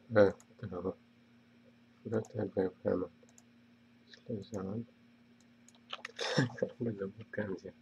what the hell? Forgot to have my camera. Slows down. With the webcams here.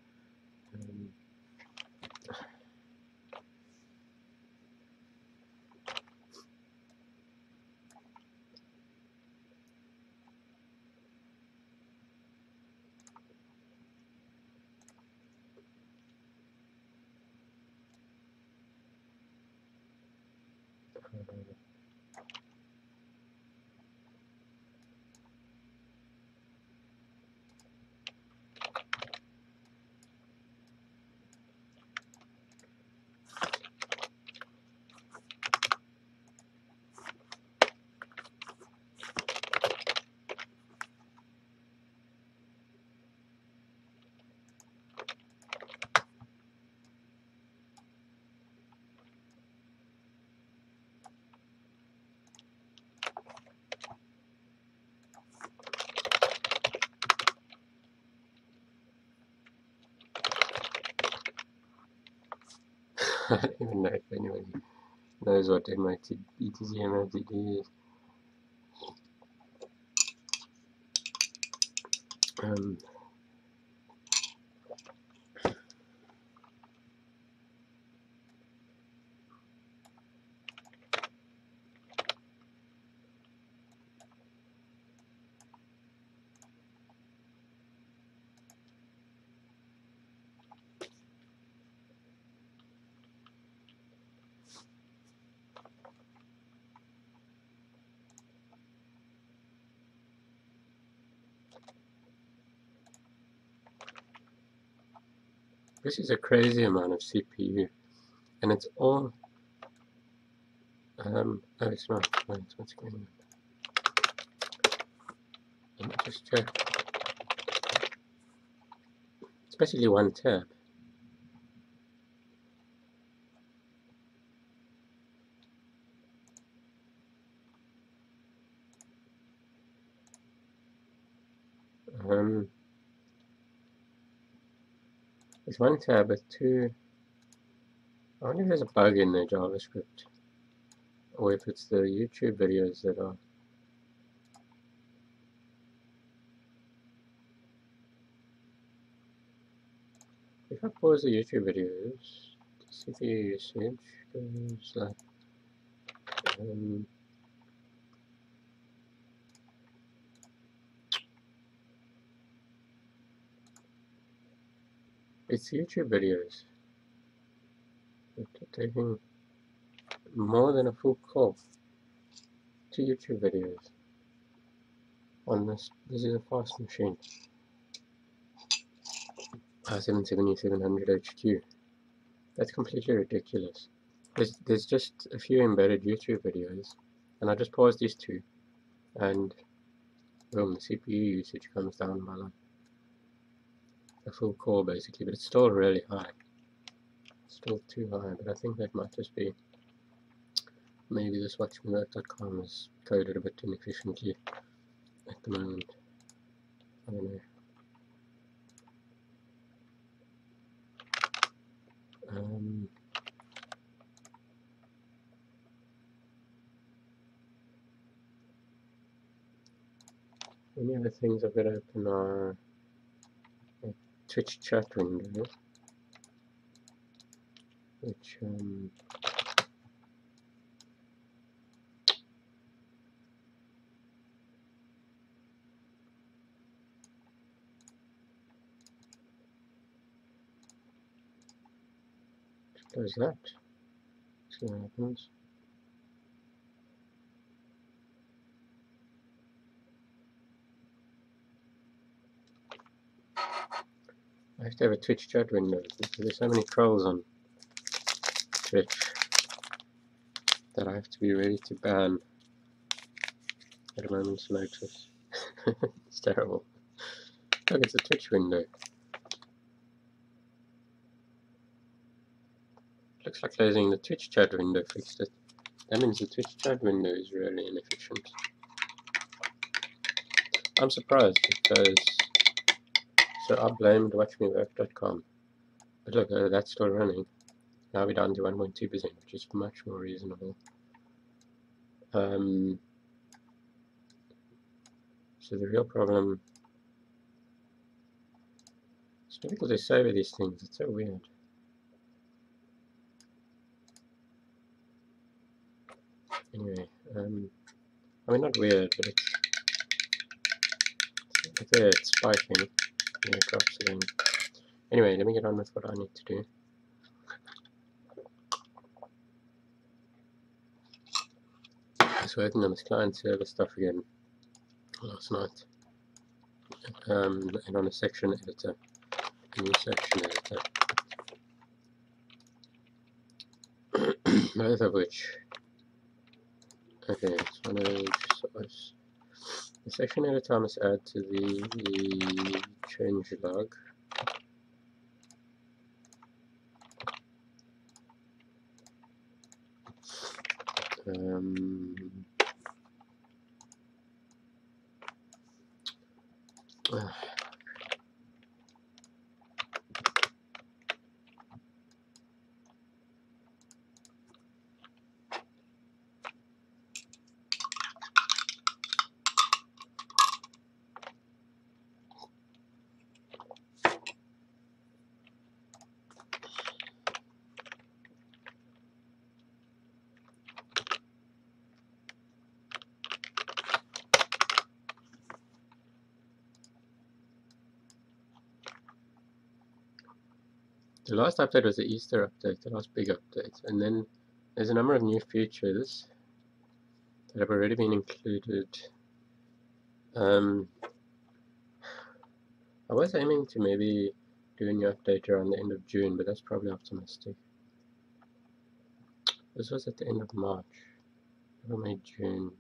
I don't even know if anybody knows what ETZMFDD is. This is a crazy amount of CPU, and it's all. Oh, it's not. Wait, what's going on? Let me just check. It's basically one tab. It's one tab with two. I wonder if there's a bug in the JavaScript, or if it's the YouTube videos that are. If I pause the YouTube videos, the CPU usage goes like. It's YouTube videos. It's taking more than a full core. 2 YouTube videos on this. This is a fast machine. i7-7700 HQ. That's completely ridiculous. There's just a few embedded YouTube videos, and I just paused these two, and boom, the CPU usage comes down by like a full core basically, but it's still really high. It's still too high, but I think that might just be maybe this watchmework.com is coded a bit inefficiently at the moment. I don't know. Any other things I've got open are a Twitch chat window, which close that. See what happens. I have to have a Twitch chat window because there's so many trolls on Twitch that I have to be ready to ban at a moment's notice. It's terrible. Look, it's a Twitch window. Looks like closing the Twitch chat window fixed it. That means the Twitch chat window is really inefficient. I'm surprised because so I blamed watchmework.com. But look, that's still running. Now we're down to 1.2%, which is much more reasonable. So the real problem, it's difficult to say with these things, it's so weird. Anyway, I mean not weird, but it's there, it's spiking, and it drops again. Anyway, let me get on with what I need to do. I was working on this client server stuff again last night, and on a section editor, a new section editor, both of which, okay, it's one of those, the section editor I must add to the change log. The last update was the Easter update, the last big update, and then there's a number of new features that have already been included. I was aiming to maybe do a new update around the end of June, but that's probably optimistic. This was at the end of March, April, May, June.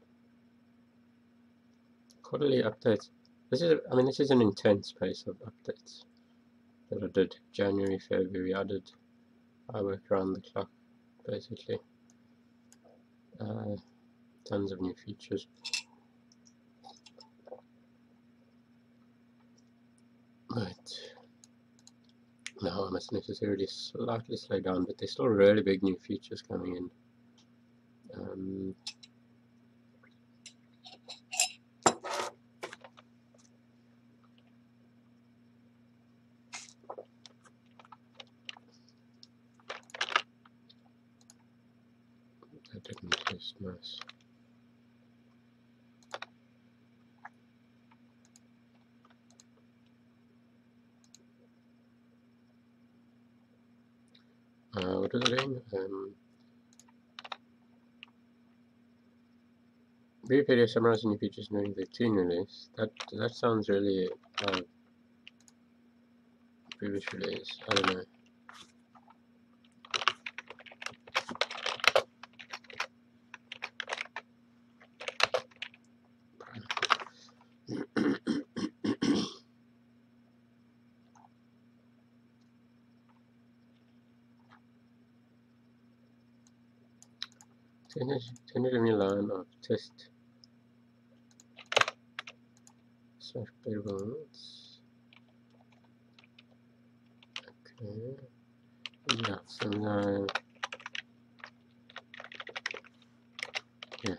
Quarterly updates. This is an intense pace of updates that I did January, February. I worked around the clock, basically. Tons of new features. But now I must necessarily slightly slow down, but there's still really big new features coming in. That didn't taste nice. What was it doing? Brief video summarizing new features during the teen release. That sounds really previous release. I don't know. Tentative new line of test slash variables. Okay. Yeah, so now yeah.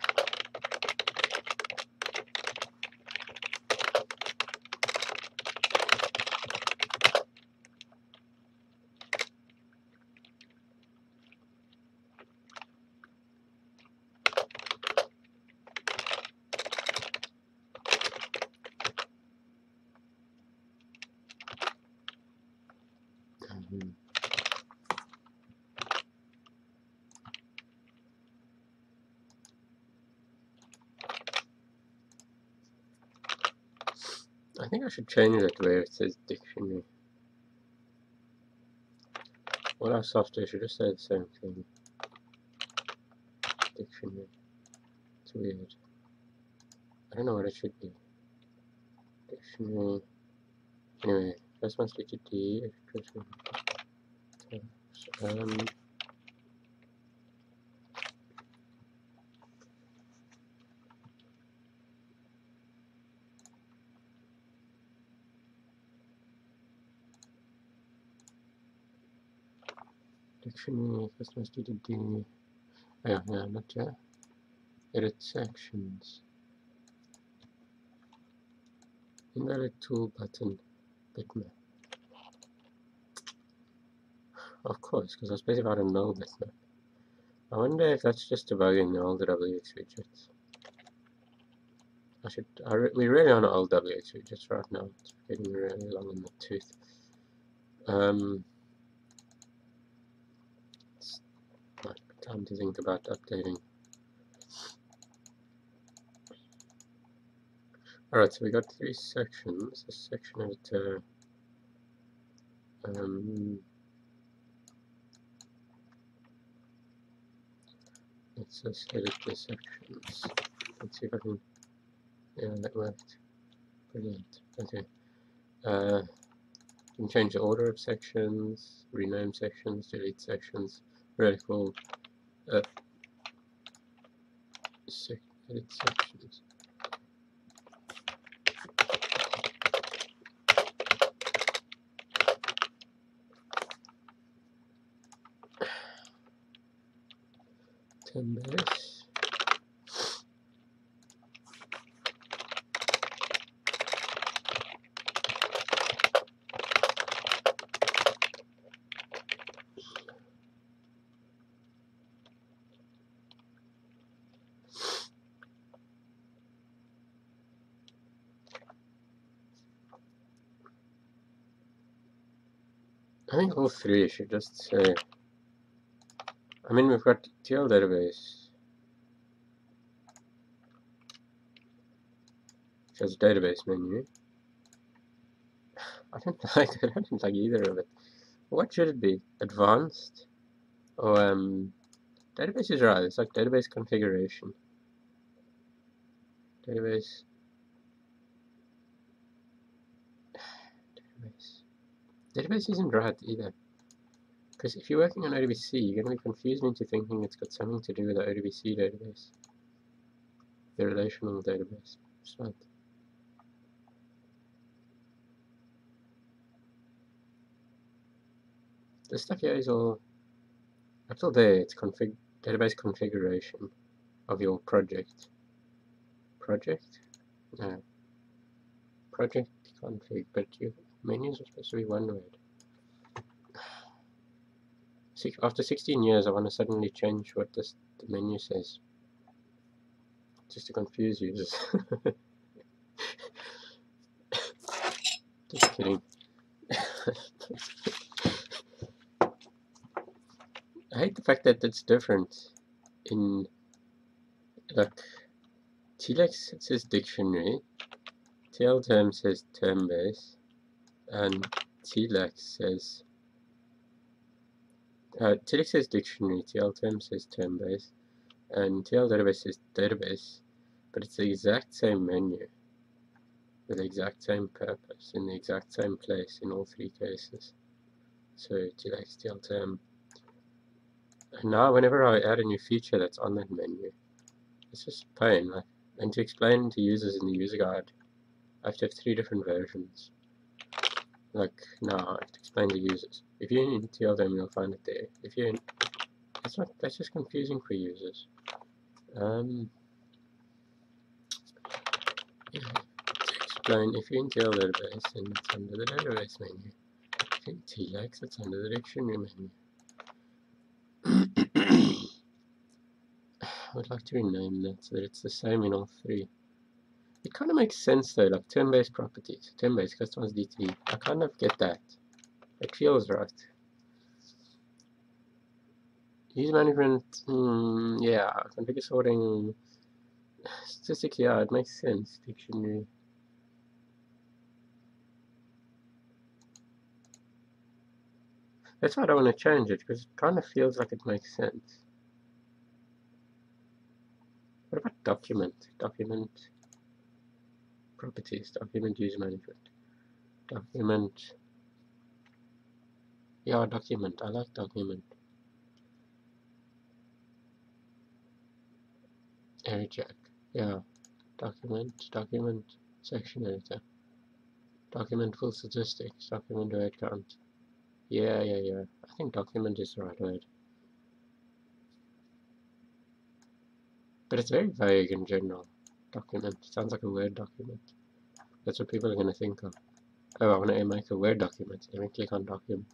I think I should change it where it says dictionary. All our software should just say the same thing. Dictionary. It's weird. I don't know what it should be. Dictionary. Anyway, first must lead to D. Dictionary, first must lead to D. Oh, yeah, not yet. Edit sections. Invalid tool button. Bitmap. Of course, because I specified a null bitmap. I wonder if that's just a bug in the older WX widgets. We're really on old WX widgets right now. It's getting really long in the tooth. It's time to think about updating. Alright, so we got 3 sections. This section editor. Let's just edit the sections. Let's see if I can. Yeah, that worked. Brilliant. Okay. You can change the order of sections, rename sections, delete sections. Really cool. Edit sections. Base. I think all 3 should just say. I mean, we've got TL database, which has a database menu. I don't like it. I don't like either of it. What should it be? Advanced? Or database is right. It's like database configuration. Database. Database isn't right either. Because if you're working on ODBC, you're going to be confused into thinking it's got something to do with the ODBC database. The relational database. It's not. This stuff here is all. Up till there, it's database configuration of your project. Project? No. Project config, but your menus are supposed to be one word. After 16 years, I want to suddenly change what the menu says. Just to confuse users. Just kidding. I hate the fact that it's different. In like TLex it says dictionary, TL term says term base, and TLex says TLex says dictionary, TL term says term base, and TL database says database, but it's the exact same menu with the exact same purpose in the exact same place in all 3 cases. So TLex, TL term. And now whenever I add a new feature that's on that menu, it's just pain. And to explain to users in the user guide, I have to have 3 different versions. Like now, I have to explain to users. If you're in TLDM, you'll find it there. If you're in, that's just confusing for users. Yeah, to explain, if you're in TL database, then it's under the database menu. If you're in TLex, it's under the dictionary menu. I would like to rename that so that it's the same in all 3. It kind of makes sense though, like term-based properties, term-based customized DT. I kind of get that. It feels right. User management, yeah, configure sorting, statistics, yeah, it makes sense. Dictionary. That's why I don't want to change it, because it kind of feels like it makes sense. What about document? Document properties, document use management. Document. Yeah, document. I like document. Area check. Yeah. Document section editor. Document full statistics. Document word count. Yeah. I think document is the right word. But it's very vague in general. Document. Sounds like a Word document. That's what people are going to think of. Oh, I want to make a Word document. Let me click on document.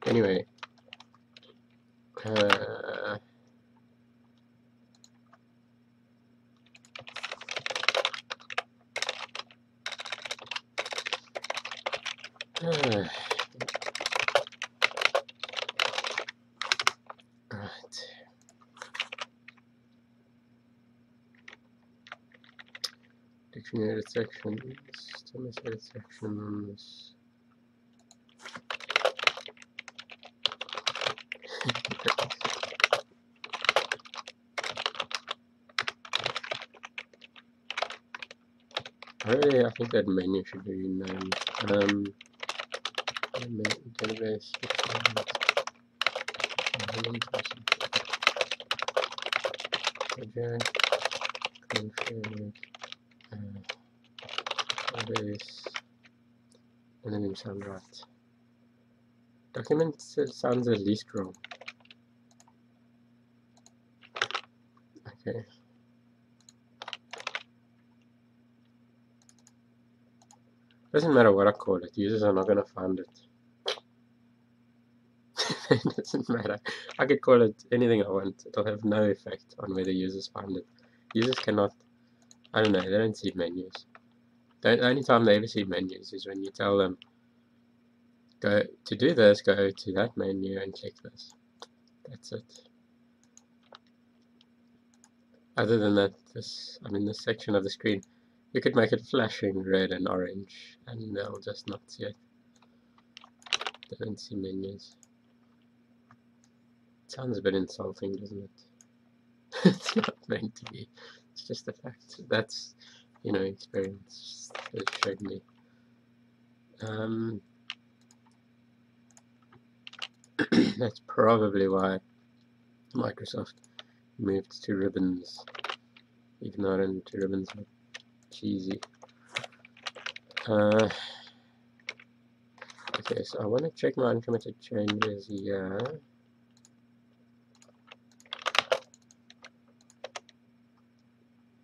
Anyway. Right. Dictionary sections. Edit sections. Really, I think that menu should be renamed. Database. Project. Config. Database. And then it sound right. Document sounds at least wrong. Okay. Doesn't matter what I call it, users are not going to find it. It doesn't matter. I could call it anything I want. It'll have no effect on whether users find it. Users cannot, I don't know, they don't see menus. The only time they ever see menus is when you tell them, go to do this, go to that menu and click this. That's it. Other than that, this section of the screen, you could make it flashing red and orange, and they'll just not see it. They don't see menus. It sounds a bit insulting, doesn't it? It's not meant to be. It's just a fact. That's, experience has showed me. That's probably why Microsoft moved to ribbons, even though I don't think ribbons are cheesy. Okay, so I want to check my uncommitted changes here.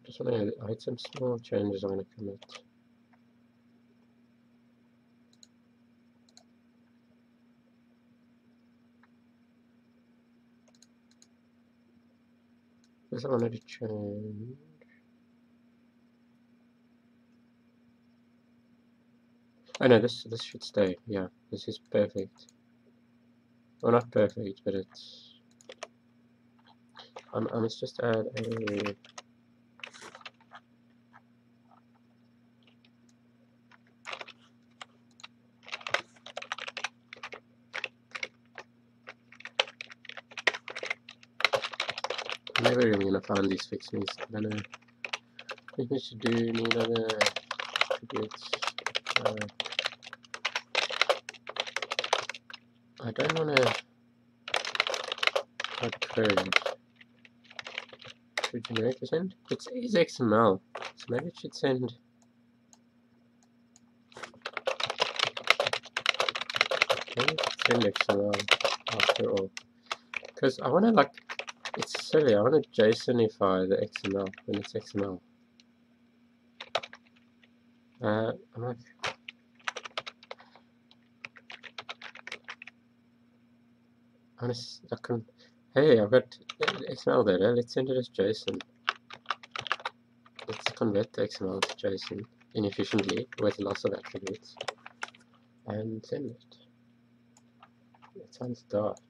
Just want to hide some small changes I want to commit. This I wanted to change. Oh no, this should stay. Yeah, this is perfect. Well, not perfect, but it's. I must just add a. I'm never really gonna find these fixes. I don't know. I think we should do need other attributes. I don't want to add code. Should generically send? It is XML, so maybe it should send. Maybe it should send XML after all. Because I want to it's silly. I want to JSONify the XML when it's XML. I'm like. Hey, I've got XML data. Let's send it as JSON. Let's convert the XML to JSON inefficiently with lots of attributes and send it. It sounds daft.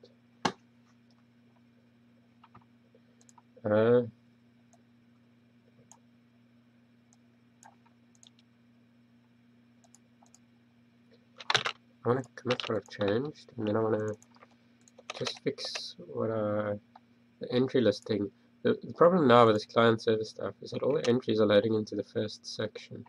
I want to commit what I've changed, and then I want to just fix what the entry listing. The problem now with this client server stuff is that all the entries are loading into the first section.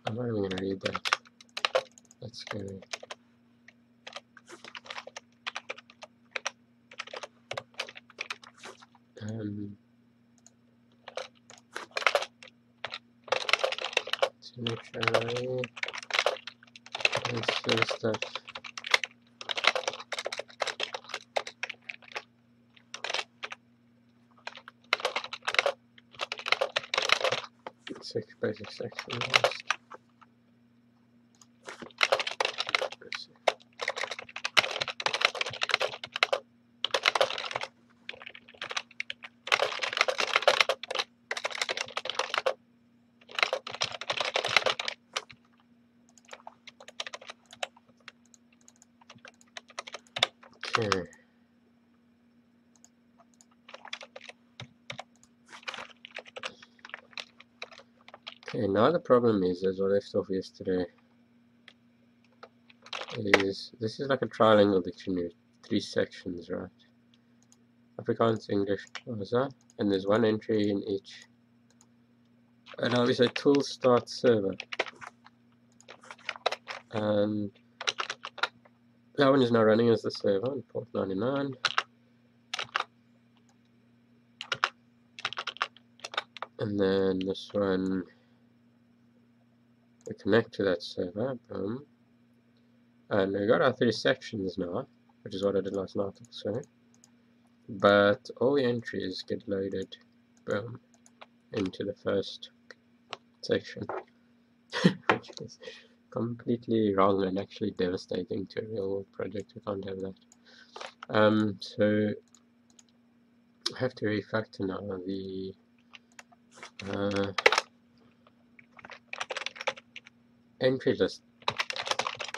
I'm not even going to read that. That's scary. To try this stuff. Six basic section list. Okay. Okay, now the problem is, as I left off yesterday, is this is like a trilingual dictionary, 3 sections, right? Afrikaans, English, Xhosa, and there's one entry in each. And now we say tool start server, and that one is now running as the server on port 99. And then this one, we connect to that server, boom. And we got our 3 sections now, which is what I did last night also. But all the entries get loaded, boom, into the first section, which is completely wrong and actually devastating to a real world project. We can't have that. So I have to refactor now the entry list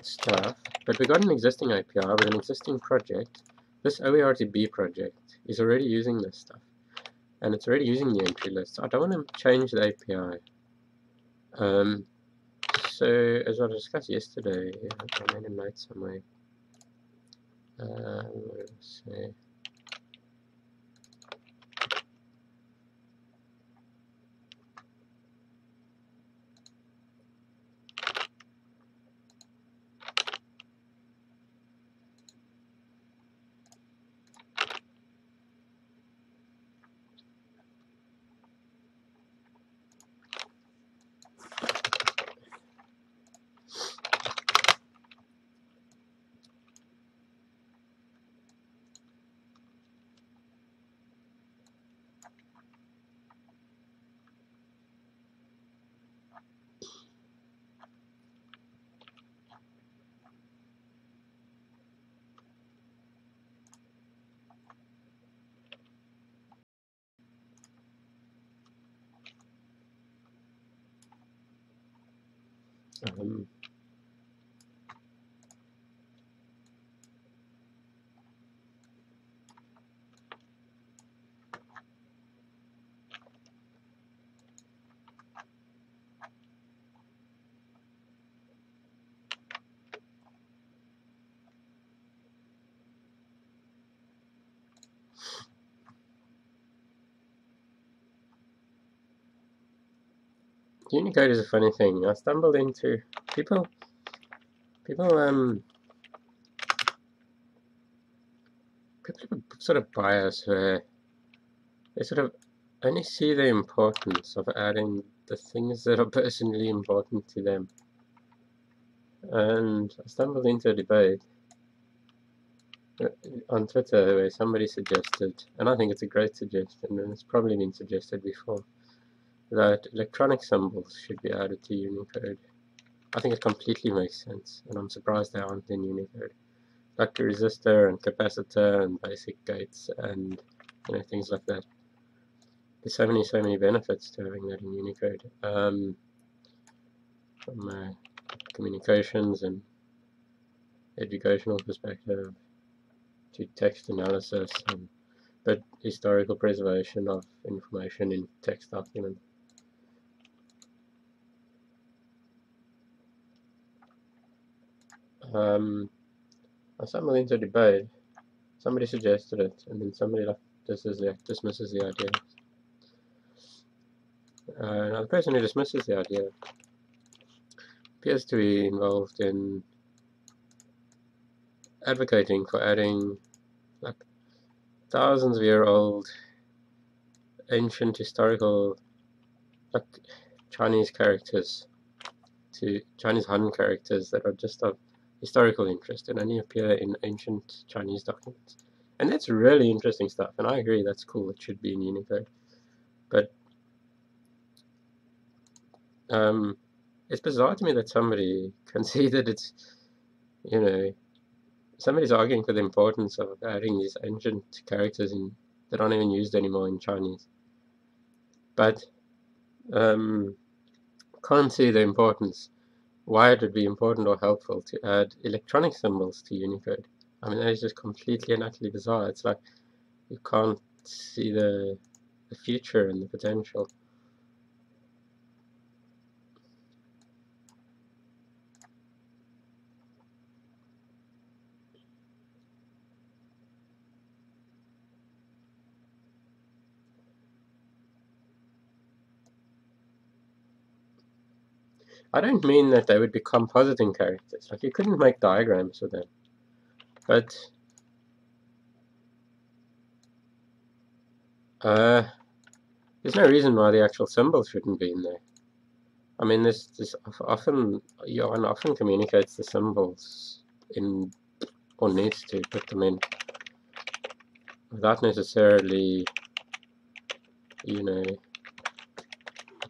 stuff, but we got an existing API with an existing project. This OERTB project is already using this stuff, and it's already using the entry list. So I don't want to change the API. So as I discussed yesterday, I made a note somewhere. Let's see. Unicode is a funny thing. I stumbled into people have a sort of bias where they sort of only see the importance of adding the things that are personally important to them. And I stumbled into a debate on Twitter where somebody suggested, and I think it's a great suggestion, and it's probably been suggested before, that electronic symbols should be added to Unicode. I think it completely makes sense, and I'm surprised they aren't in Unicode. Like the resistor and capacitor and basic gates and things like that. There's so many benefits to having that in Unicode. From a communications and educational perspective to text analysis, but historical preservation of information in text documents. I stumbled into a debate. Somebody suggested it, and then somebody dismisses the idea. Now the person who dismisses the idea appears to be involved in advocating for adding like thousands of year old ancient historical like Chinese characters to Chinese Han characters that are just of historical interest and only appear in ancient Chinese documents. And that's really interesting stuff, and I agree that's cool, it should be in Unicode. But it's bizarre to me that somebody can see that it's, you know, somebody's arguing for the importance of adding these ancient characters in that aren't even used anymore in Chinese. But can't see the importance, why it would be important or helpful to add electronic symbols to Unicode. I mean, that is just completely and utterly bizarre. It's like you can't see the future and the potential. I don't mean that they would be compositing characters. Like, you couldn't make diagrams with them. But there's no reason why the actual symbols shouldn't be in there. I mean, this often, one often communicates the symbols in, or needs to put them in, without necessarily, you know,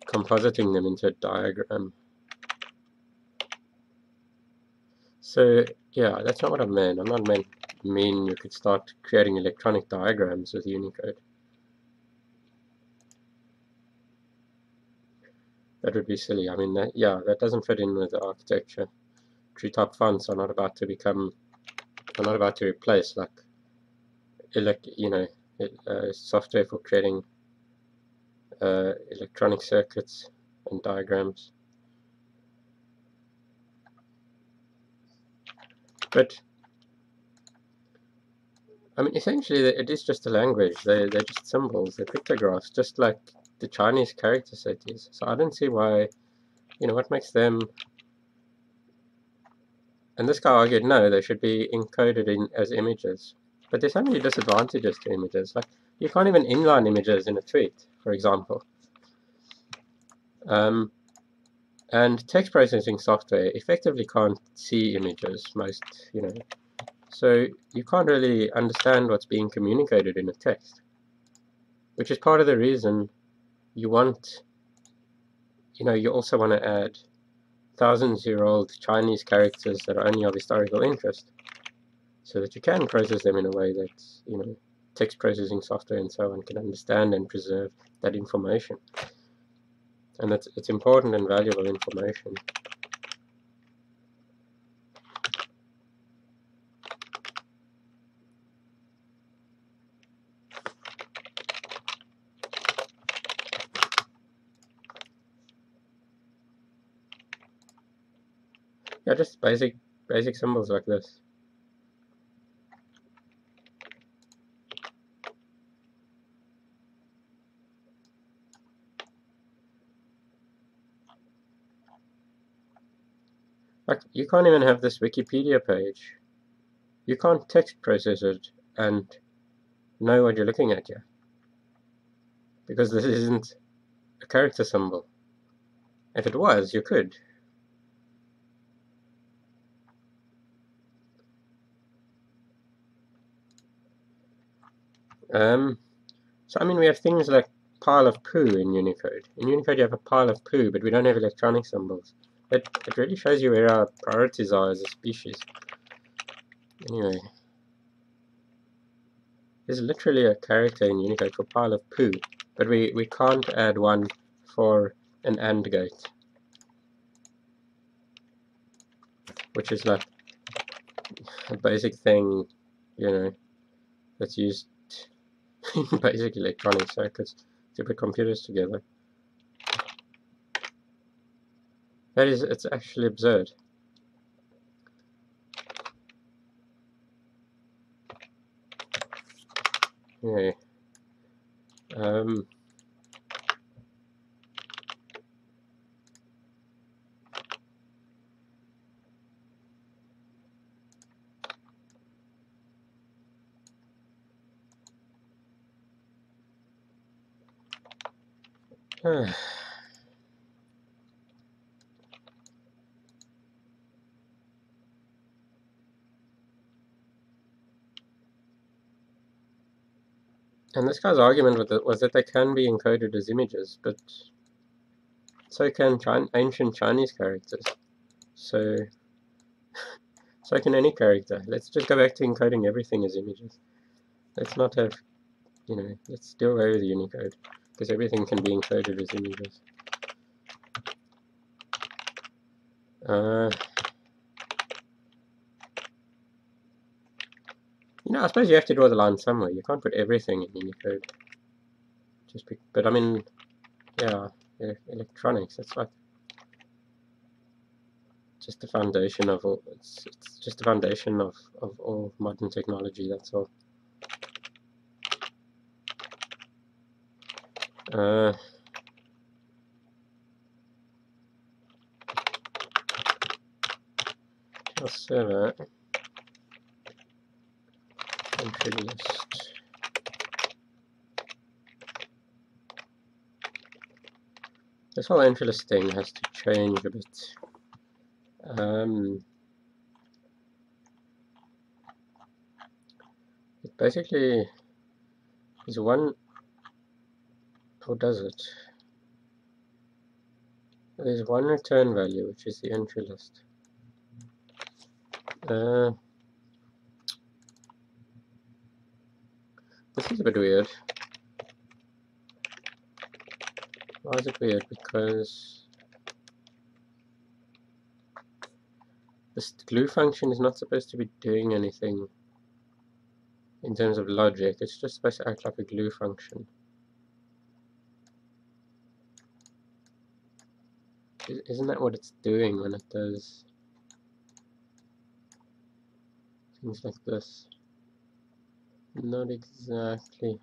compositing them into a diagram. So yeah, that's not what I meant. I'm not mean you could start creating electronic diagrams with Unicode. That would be silly. I mean, that doesn't fit in with the architecture. Treetop fonts are not about to replace software for creating electronic circuits and diagrams. But I mean, essentially, it is just a language. They're just symbols. They're pictographs, just like the Chinese character set is. So I don't see why, what makes them. And this guy argued, no, they should be encoded in as images. But there's so many disadvantages to images. Like, you can't even inline images in a tweet, for example. And text processing software effectively can't see images, so you can't really understand what's being communicated in a text, which is part of the reason you also want to add thousands-year-old Chinese characters that are only of historical interest, so that you can process them in a way that, text processing software and so on can understand and preserve that information. And it's important and valuable information. Yeah, just basic symbols like this. Like, you can't even have this Wikipedia page. You can't text process it and know what you're looking at here, because this isn't a character symbol. If it was, you could. So I mean, we have things like pile of poo in Unicode. In Unicode you have a pile of poo, but we don't have electronic symbols. It really shows you where our priorities are as a species. Anyway, there's literally a character in Unicode for pile of poo, but we can't add one for an AND gate. which is like a basic thing, you know, that's used in basic electronic circuits to put computers together. It's actually absurd. Yeah. And this guy's argument with it was that they can be encoded as images, but so can ancient Chinese characters. So can any character. Let's just go back to encoding everything as images. Let's not have, you know, let's do away with Unicode, because everything can be encoded as images. You know, I suppose you have to draw the line somewhere. You can't put everything in Unicode. But I mean, yeah, electronics. That's like just the foundation of all. It's just the foundation of all modern technology. That's all. Server entry list. This whole entry list thing has to change a bit. It basically is one. How does it? There's one return value, which is the entry list. This is a bit weird. Why is it weird? Because this glue function is not supposed to be doing anything in terms of logic. It's just supposed to act like a glue function. Isn't that what it's doing when it does things like this? Not exactly.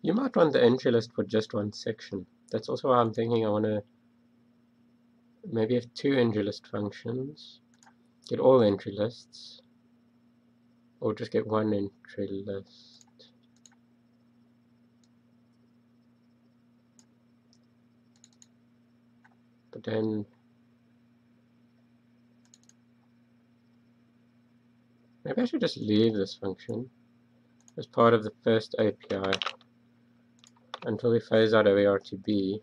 You might want the entry list for just one section. That's also why I'm thinking I want to maybe have two entry list functions. Get all entry lists. Or just get one entry list. But then maybe I should just leave this function as part of the first API until we phase out OER2B.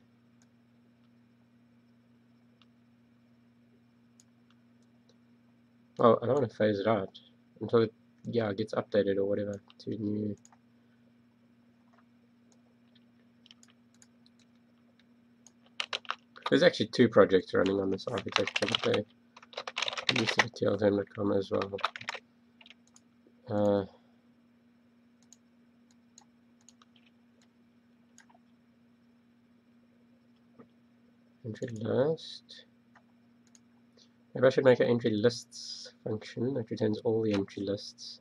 Well, I don't want to phase it out until it gets updated or whatever to new. There's actually two projects running on this architecture, but they use TLex as well. Entry list. Maybe I should make an entry lists function that returns all the entry lists.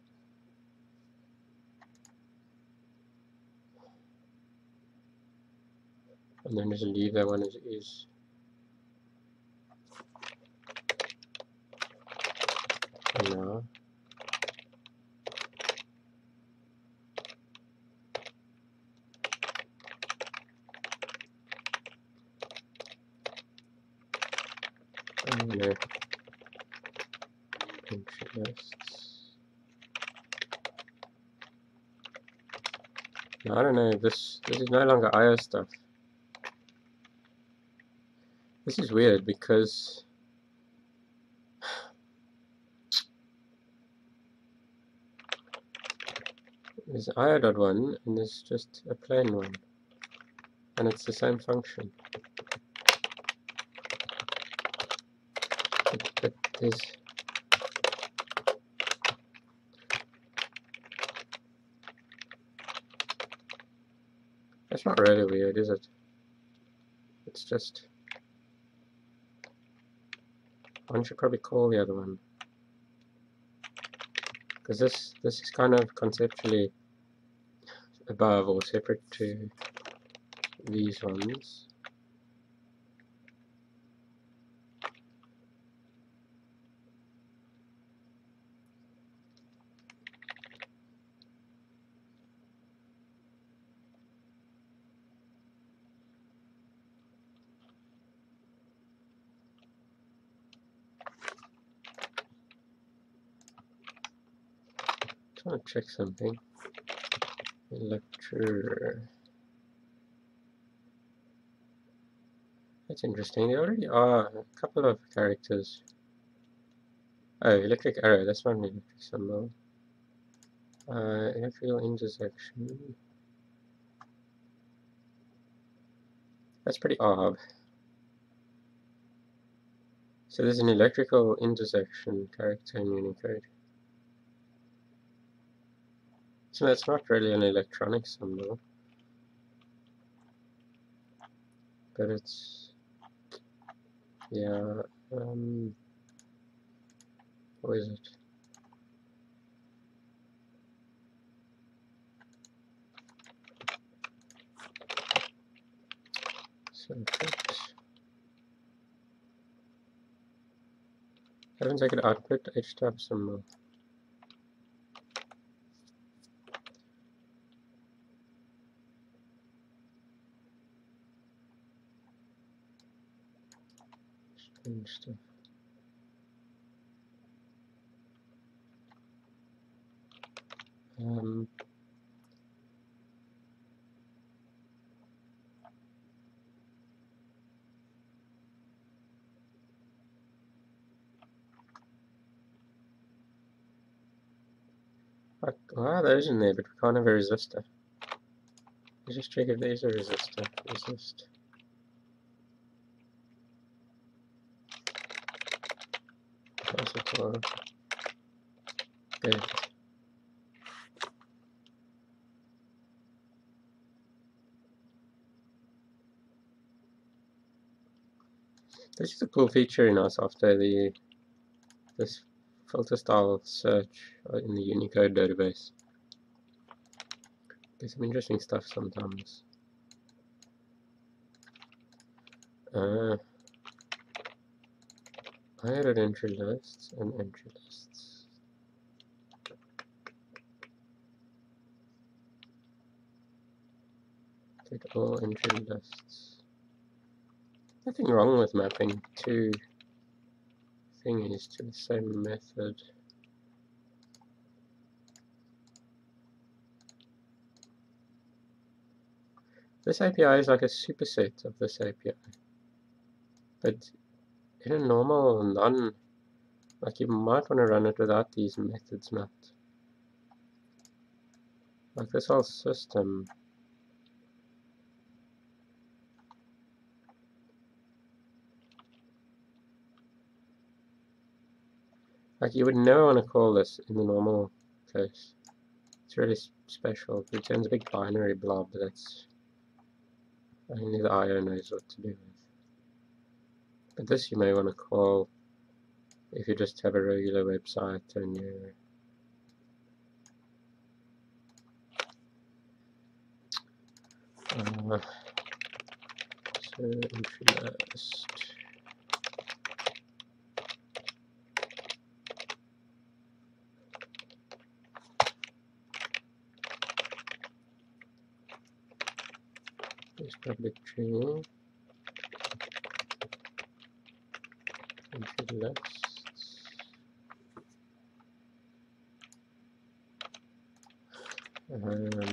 And then just leave that one as it is. And now. Entry lists. No, I don't know. This is no longer IO stuff. This is weird because There's io.1 and there's just a plain one, and it's the same function. But there's that's not really weird, is it? It's just one should probably call the other one, because this is kind of conceptually above or separate to these ones. Just want to check something. Lecture. That's interesting. There already are a couple of characters. Oh, electric arrow. That's not an electric symbol. Electrical intersection. That's pretty odd. So there's an electrical intersection character in Unicode. So that's not really an electronic symbol, but it's, yeah, what is it? Subject. Haven't taken output H-tab symbol. Strange stuff. Why are those in there, but we can't have a resistor? Let's just check if there's a resistor. Resist. Capacitor. Good. This is a cool feature in our software, this filter style search in the Unicode database. There's some interesting stuff sometimes. I added entry lists and entry lists. Take all entry lists. Nothing wrong with mapping two thingies to the same method. This API is like a superset of this API. But in a normal none, like you might want to run it without these methods mapped. Like this whole system. Like you would never want to call this in the normal case. It's really special. It returns a big binary blob that's only the IO knows what to do with. But this you may want to call if you just have a regular website and you're so entry list. There's public tree. Entry lists. And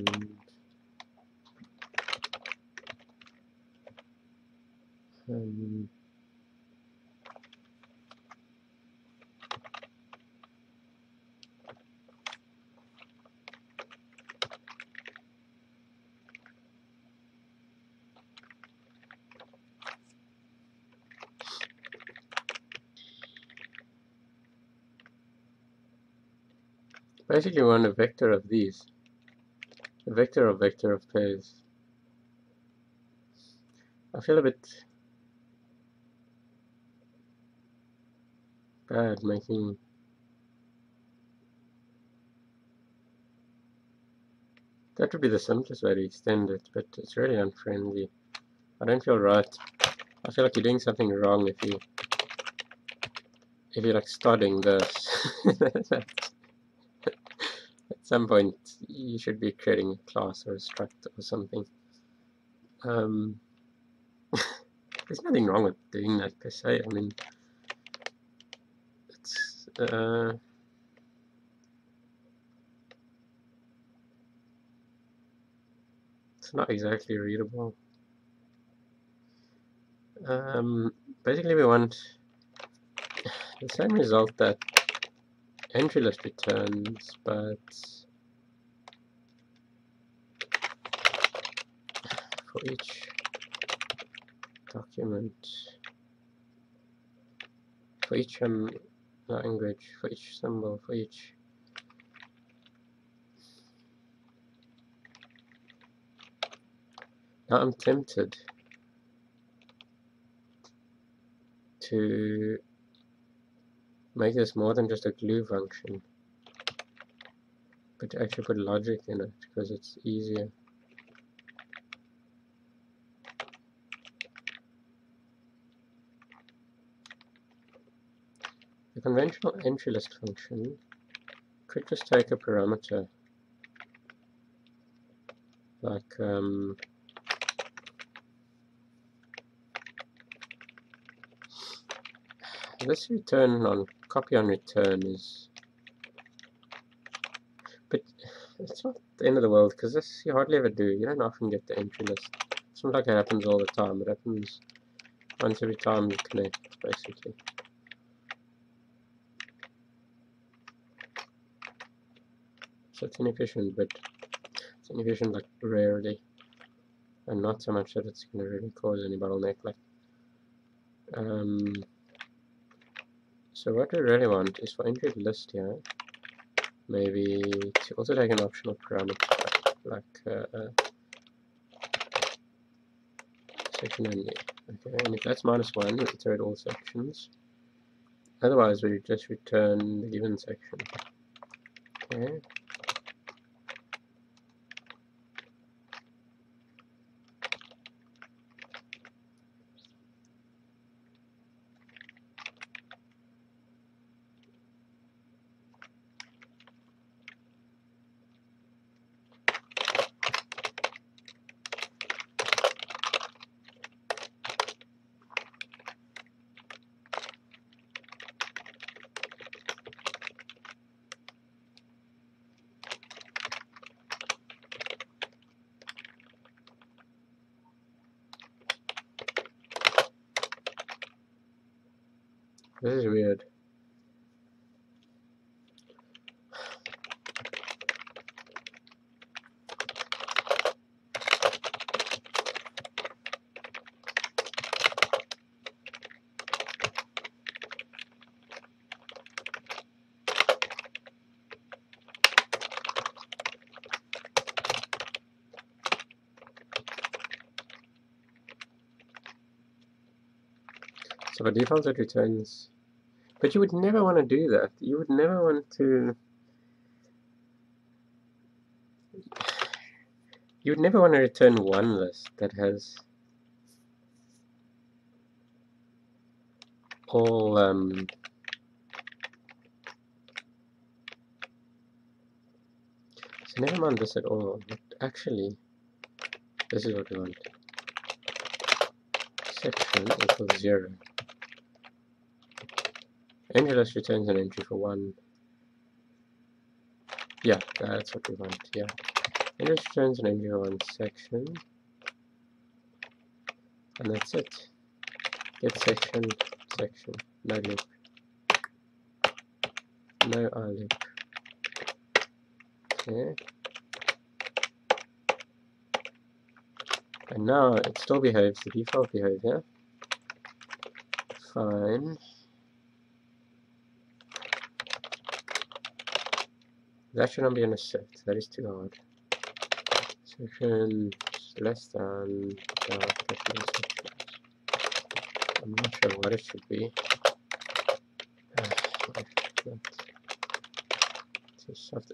Basically we want a vector of these. A vector of pairs. I feel a bit bad making that would be the simplest way to extend it, but it's really unfriendly. I don't feel right. I feel like you're doing something wrong if you're like studying this. At some point you should be creating a class or a struct or something. There's nothing wrong with doing that per se. I mean, it's not exactly readable. Basically we want the same result that entry list returns, but for each document, for each language, for each symbol, for each now I'm tempted to make this more than just a glue function, but to actually put logic in it because it's easier. The conventional entry list function could just take a parameter like this return on copy on return is, but it's not the end of the world because this you hardly ever do. You don't often get the entry list. It's not like it happens all the time. It happens once every time you connect, basically. So it's inefficient, but it's inefficient like rarely, and not so much that it's going to really cause any bottleneck. Like, so what we really want is for entry list here, maybe to also take an optional parameter like section only. Okay, and if that's -1, we iterate all sections. Otherwise, we just return the given section. Okay. This is weird. So by default it returns, but you would never want to do that. You would never want to. You would never want to return one list that has all so never mind this at all. But actually, this is what we want. Section equals 0. Entry list returns an entry for 1. Yeah, that's what we want. Yeah. Entry list returns an entry for 1 section. And that's it. Get section, no loop. No I loop. Okay. And now it still behaves the default behavior. Fine. That shouldn't be in a set. That is too hard. Sections less than sections. I'm not sure what it should be.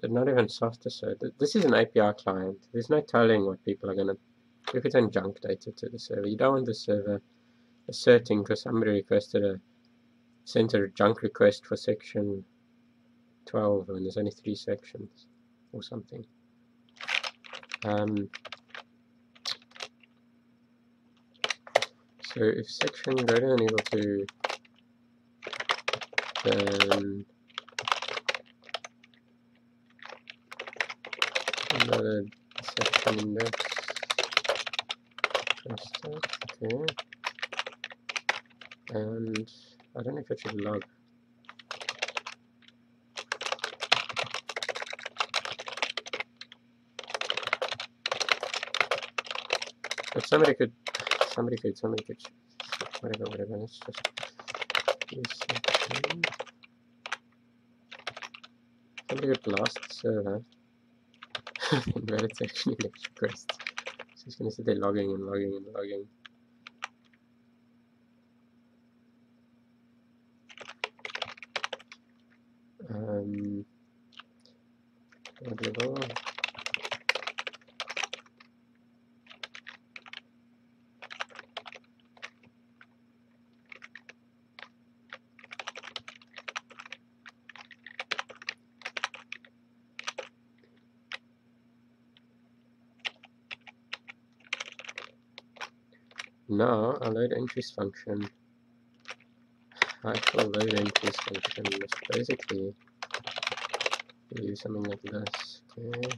Not even soft assert. This is an API client. There's no telling what people are going to. If it's in junk data to the server, you don't want the server asserting because somebody requested sent a junk request for section 12 when there's only 3 sections or something. So if section greater than equal to, then another section index. Okay. And I don't know if it should log. But somebody could, whatever, let's just use section. Somebody could blast the server. Invalid section index request. So it's going to sit there logging and logging and logging. Level. Now our load entries function, actual load entries function must basically do something like this. Okay.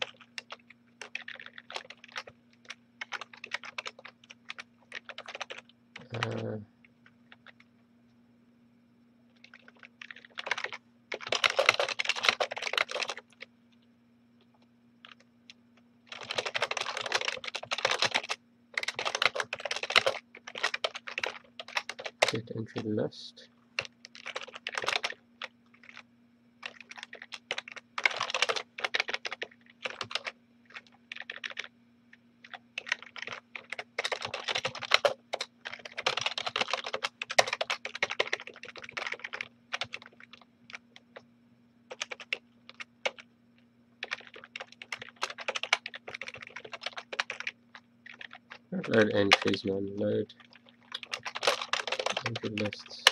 Get entry list. Load entries, man. Load entry lists.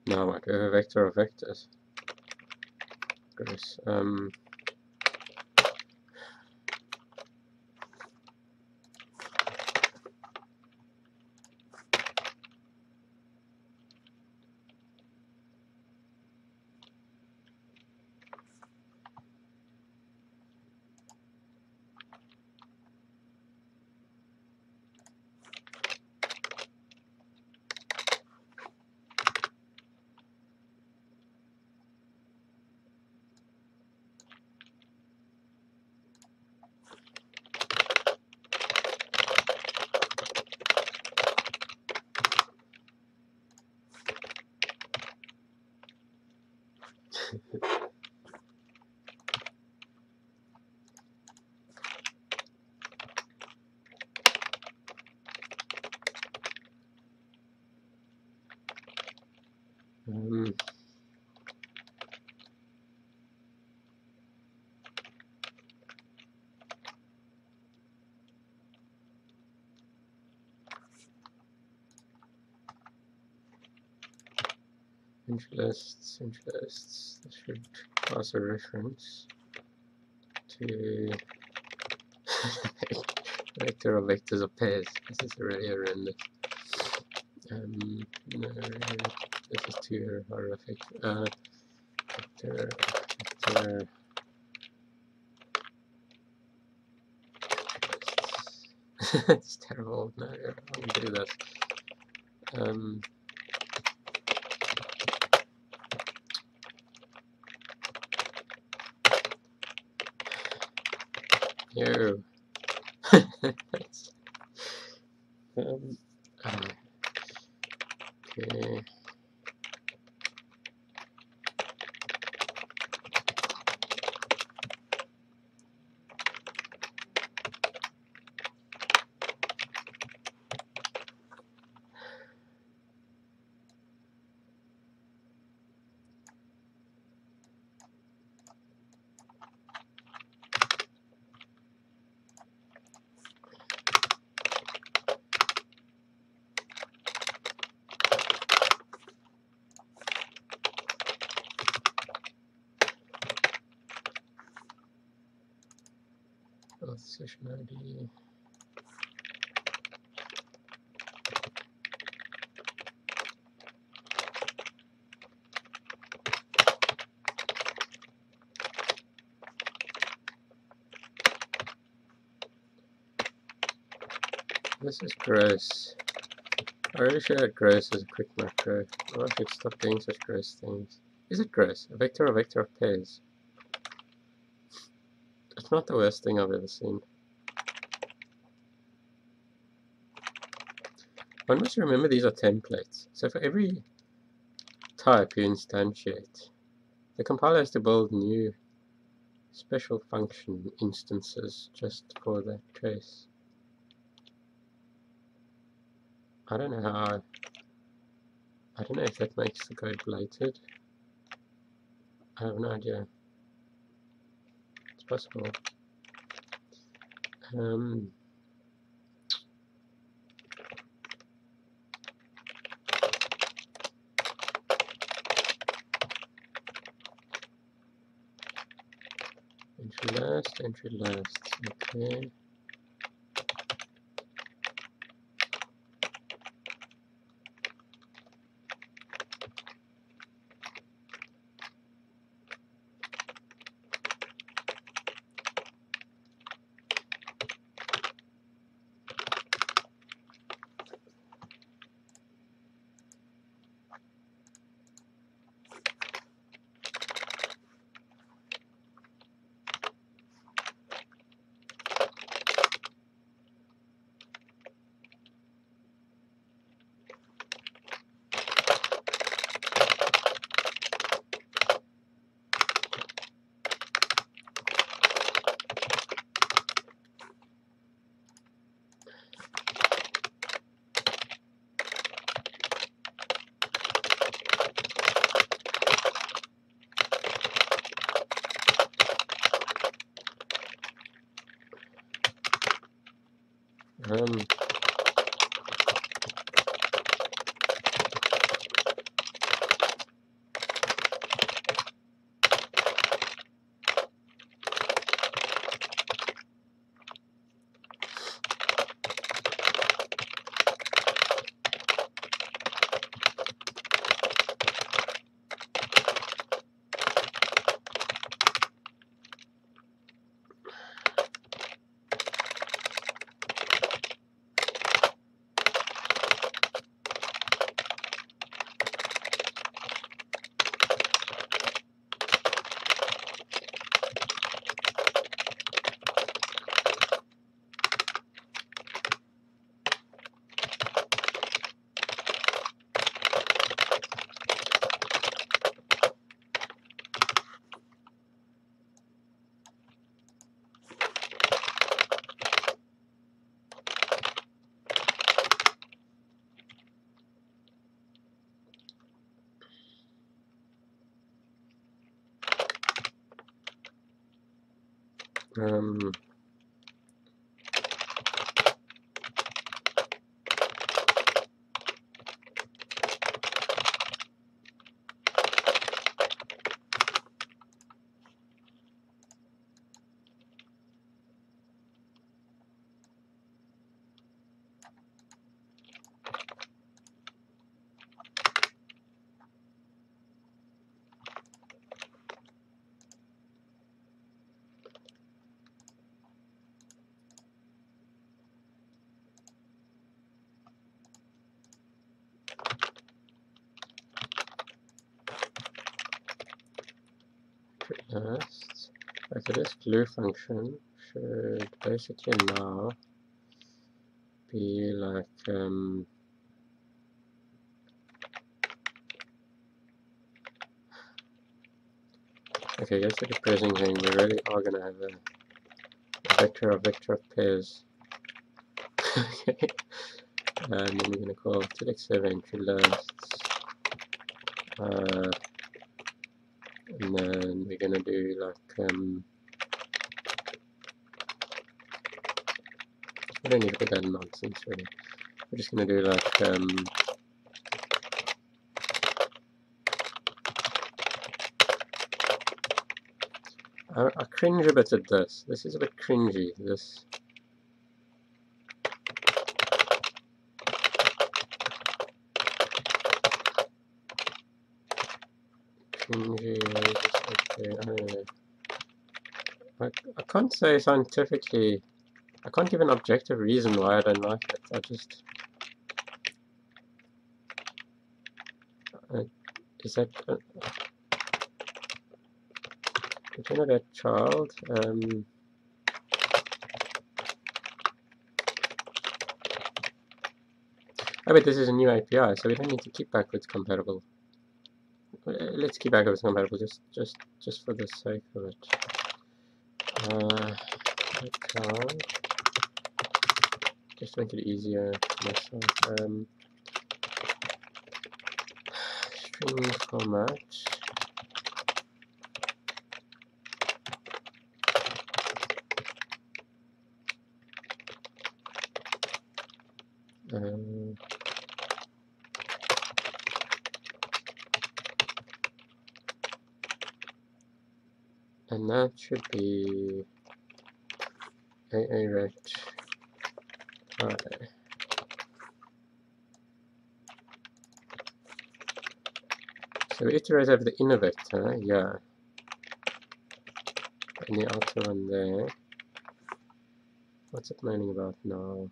Now what? We have a vector of vectors. Gross. Entry lists. This should pass a reference. to vector of vectors of pairs. This is really horrendous. No, this is too horrific. Vector. It's terrible. No, I won't do this. Yo. Okay. Session ID. This is gross. I really should add gross as a quick macro. Or I should stop doing such gross things. Is it gross? A vector of pairs. It's not the worst thing I've ever seen. One must remember these are templates. So for every type you instantiate, the compiler has to build new special function instances just for that case. I don't know how. I don't know if that makes the code blighted. I have no idea. It's possible. Entry last, okay. list. Okay, this glue function should basically now be like okay, guess the depressing thing, we really are gonna have a vector of pairs. Okay. And then we're gonna call TLex entry lists. And then we're gonna do like we don't need to put that nonsense really. We're just gonna do like I cringe a bit at this. This is a bit cringy. This cringy. Okay, I don't know. I can't say scientifically. I can't give an objective reason why I don't like it. I just is that generate child? Oh wait, this is a new API, so we don't need to keep backwards compatible. Let's keep backwards compatible just for the sake of it. Child. Just to make it easier for myself. String format. And that should be a rect. So we iterate over the inner vector, yeah. And the outer one there. What's it moaning about now?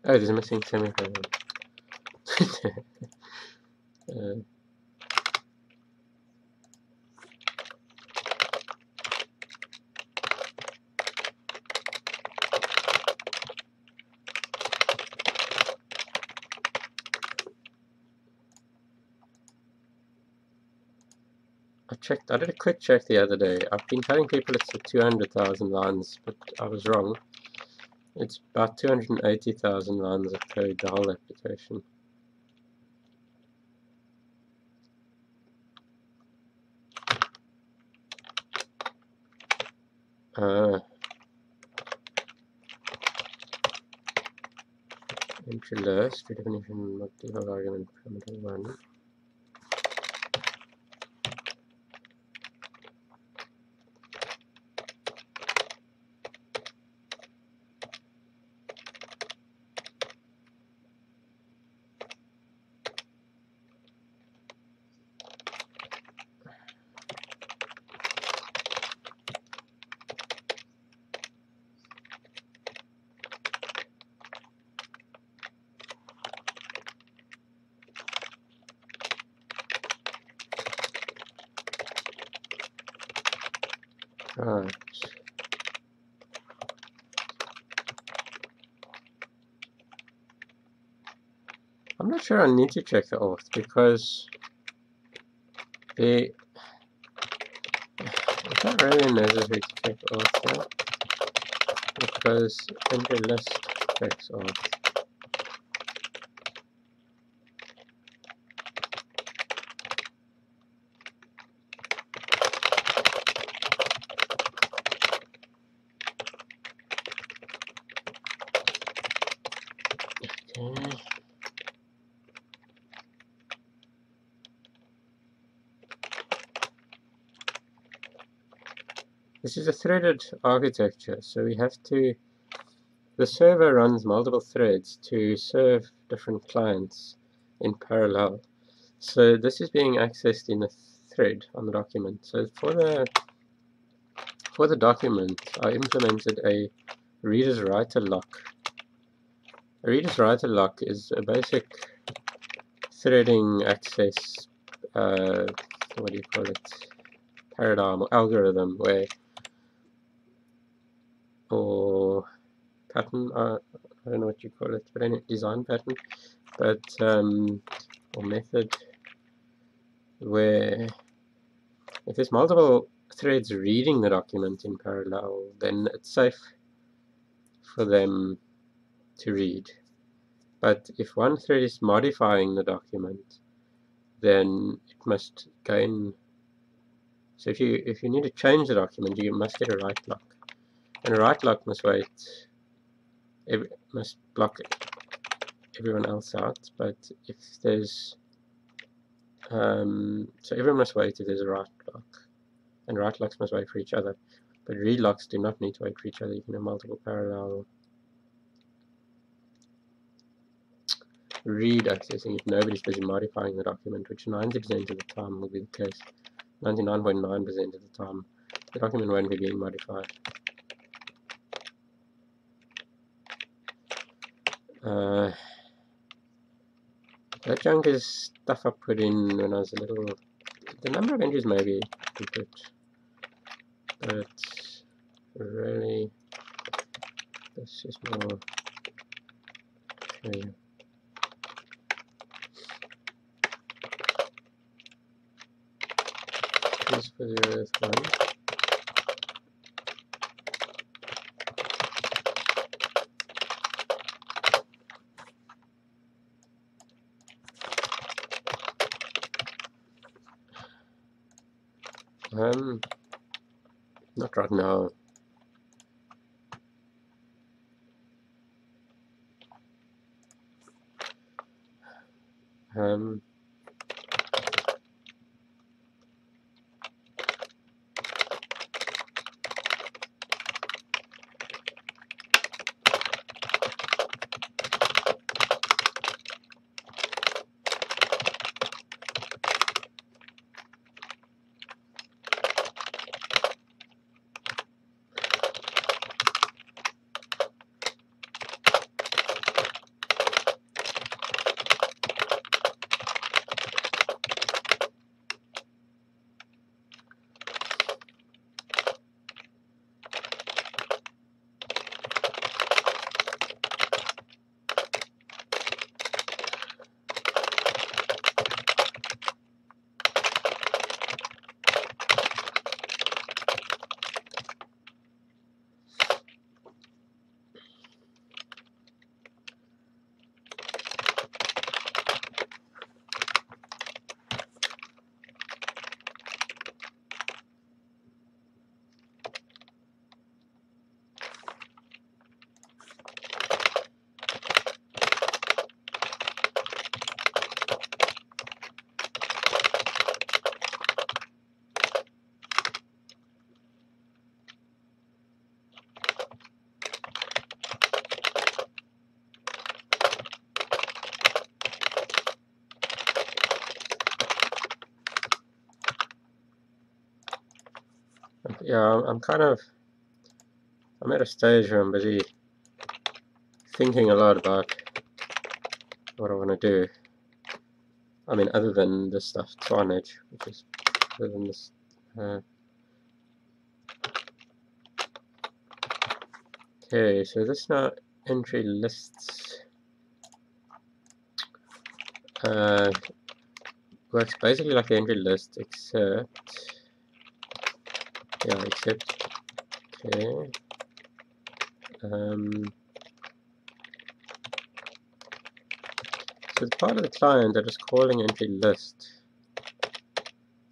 Oh, there's a missing semicolon. I did a quick check the other day. I've been telling people it's 200,000 lines, but I was wrong. It's about 280,000 lines of code, the whole application. Entry list, redefinition of debug argument parameter 1. Right. I'm not sure I need to check the auth because it's not really necessary to check auth here because entry list checks auth. Okay. This is a threaded architecture, so we have to, the server runs multiple threads to serve different clients in parallel. So this is being accessed in a thread on the document. So for the document, I implemented a reader's writer lock A reader's writer lock is a basic threading access, what do you call it, paradigm or algorithm where, or pattern, I don't know what you call it, but any design pattern, but or method, where if there's multiple threads reading the document in parallel, then it's safe for them to read. But if one thread is modifying the document, then it must gain. So if you need to change the document, you must get a write lock, and a write lock must must block everyone else out. But if there's so everyone must wait if there's a write lock, and write locks must wait for each other. But read locks do not need to wait for each other. You can have multiple parallel read accessing if nobody's busy modifying the document, which 90% of the time will be the case. 99.9% of the time, the document won't be being modified. That junk is stuff I put in when I was a little. The number of entries maybe we put, but really, this is more. Okay. This for the earth one. Not right now. Yeah, I'm at a stage where I'm busy thinking a lot about what I want to do. I mean, other than this stuff, Twanage, which is other than this. Okay, so this now entry lists works basically like the entry list, except okay. So the part of the client that is calling entry list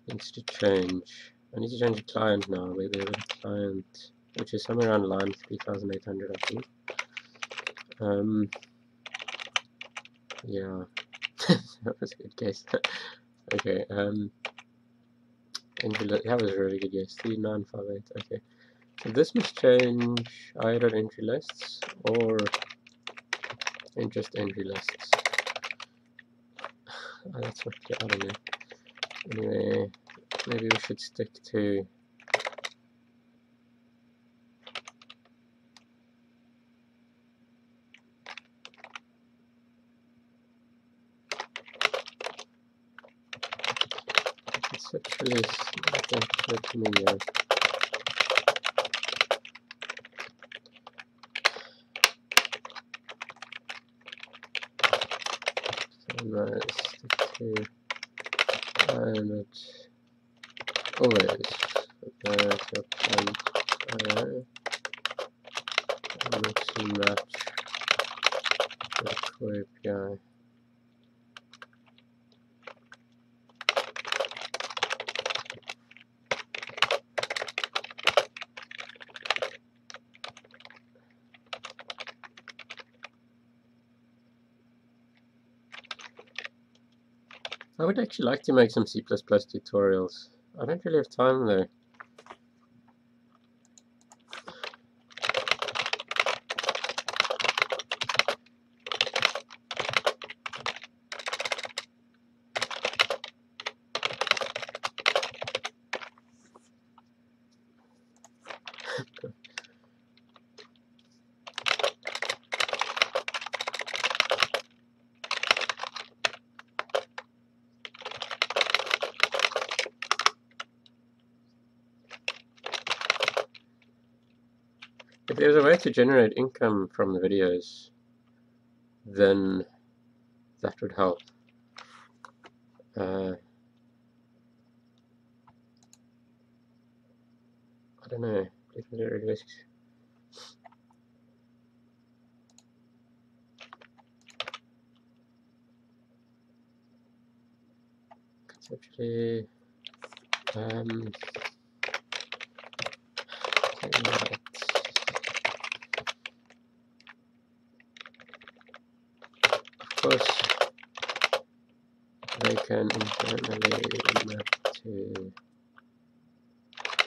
needs to change. I need to change the client now. Where the client, which is somewhere around line 3800, I think. Yeah, that was a good guess. Okay, entry list, that was a really good guess. 3958. Okay, so this must change either entry lists or just entry lists. That's not clear, I don't know. Anyway, maybe we should stick to actually show it to me here. So nice, stick to, and it's always the plant mix and match the core API. I would actually like to make some C++ tutorials. I don't really have time though. If there's a way to generate income from the videos, then that would help. I don't know. Conceptually, of course, they can internally map to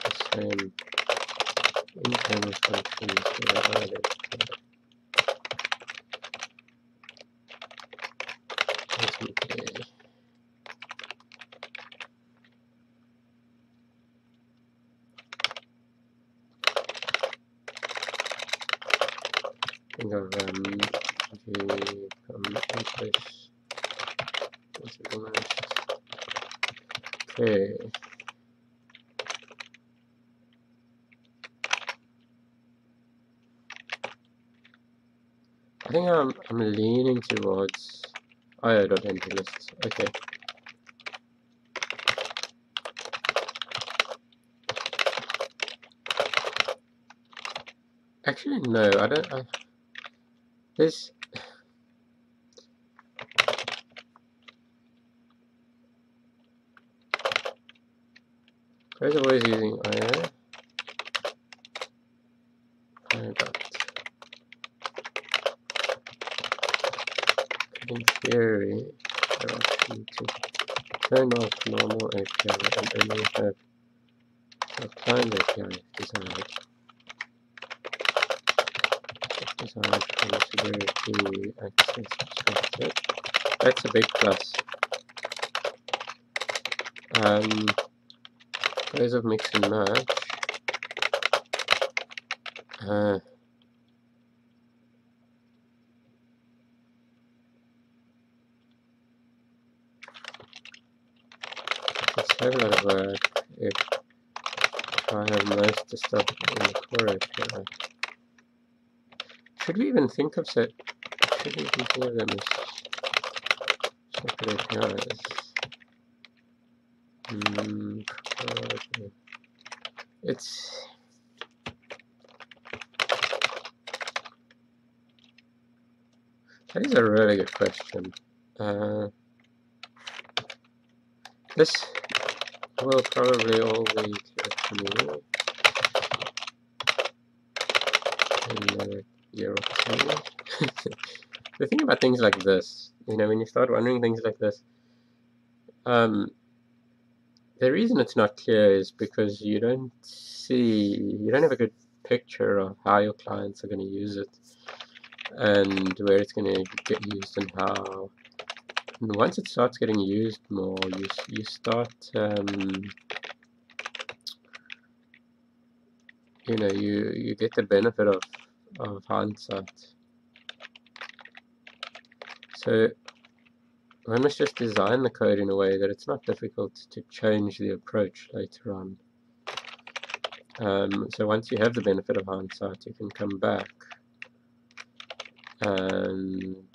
the same internal functions provided. Ultimately, think of the English. Okay. I think I'm leaning towards IO.entry lists. Okay. Actually, no, I don't. This. Guys are always using IO. In theory, there are option to turn off normal API and only have a client API desired. Desired for security access perspective. That's a big plus. Ways of mix and match. It's a lot of work if I have most of the stuff in the core API. Should we even think of them as separate APIs? That is a really good question. This will probably all be clear to me in another year or two. The thing about things like this, you know, when you start wondering things like this, the reason it's not clear is because you don't have a good picture of how your clients are going to use it and where it's going to get used and how. And once it starts getting used more, you start, you know, you get the benefit of hindsight. So one must just design the code in a way that it's not difficult to change the approach later on. So once you have the benefit of hindsight, you can come back and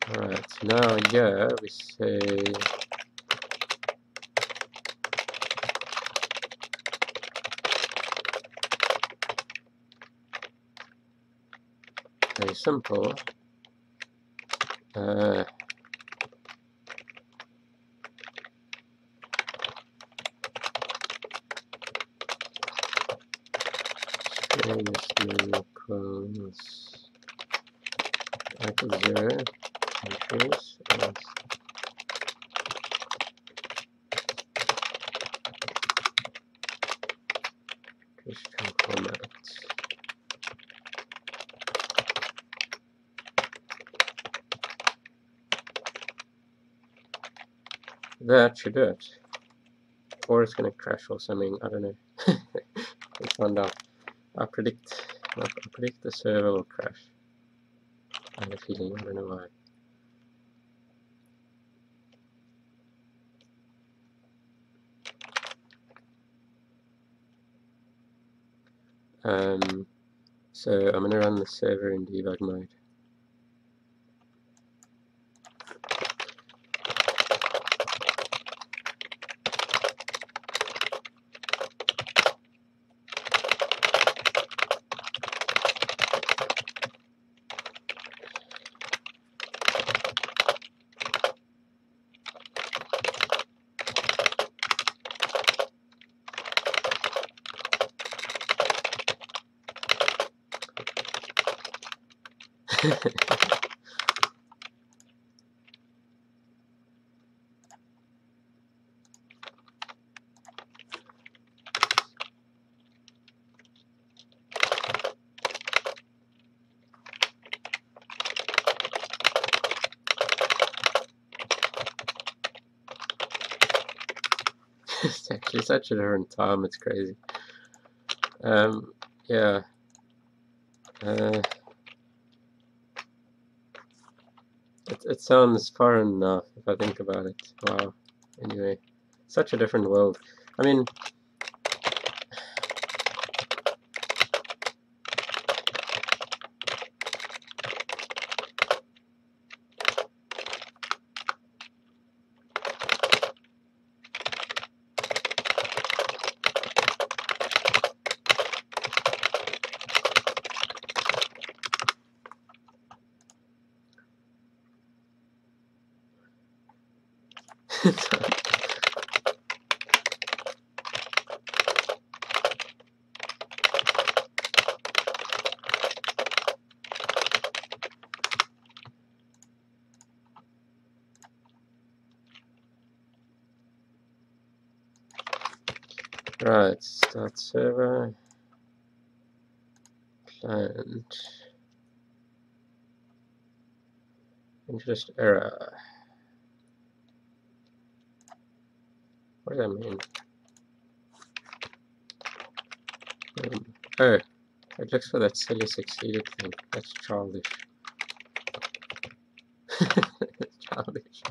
alright, so now here we say very simple. Equals equals 0 entries as string format. That should do it. Or it's going to crash or something, I don't know. Let's find out. I predict the server will crash. I have a feeling, I don't know why. So I'm going to run the server in debug mode. It's actually such a different time, it's crazy. Yeah. It sounds foreign enough if I think about it. Wow. Anyway, such a different world. I mean, right, start server, client, interest error. What does that mean? Oh, it looks for that silly succeeded thing. That's childish. That's childish.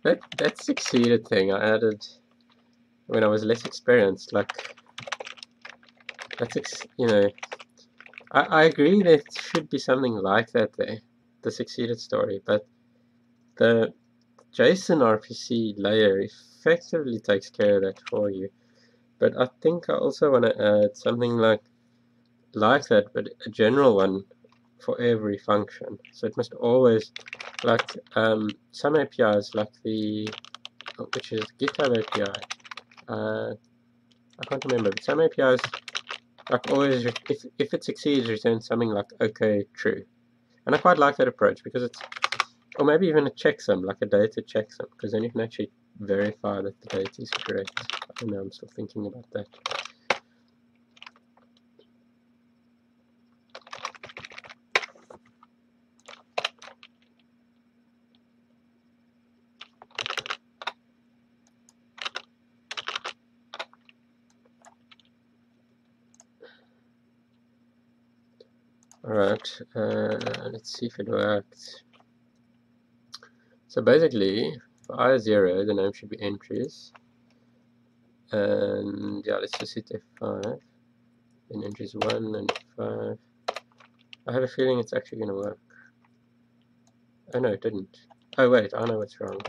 That succeeded thing I added when I was less experienced. Like, that's you know, I agree there should be something like that there, the succeeded story, but the JSON RPC layer effectively takes care of that for you. But I think I also want to add something like that, but a general one for every function. So it must always, like some APIs, like which is GitHub API. I can't remember, but some APIs, like always, if it succeeds, return something like OK, true. And I quite like that approach because it's, or maybe even a checksum, like a data checksum, because then you can actually verify that the data is correct. I don't know, I'm still thinking about that. Alright, let's see if it worked. So basically, for I0, the name should be entries. And yeah, let's just hit F5. Then entries 1 and 5. I have a feeling it's actually going to work. Oh no, it didn't. Oh wait, I know what's wrong.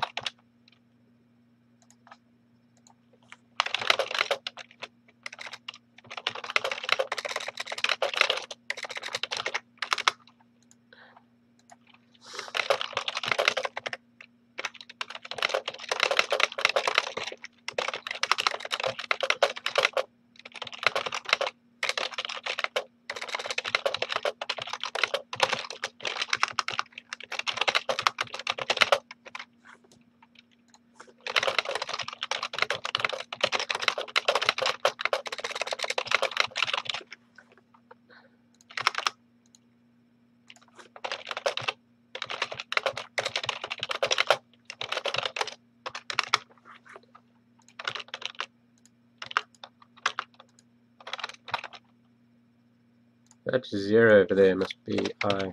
That 0 over there must be I.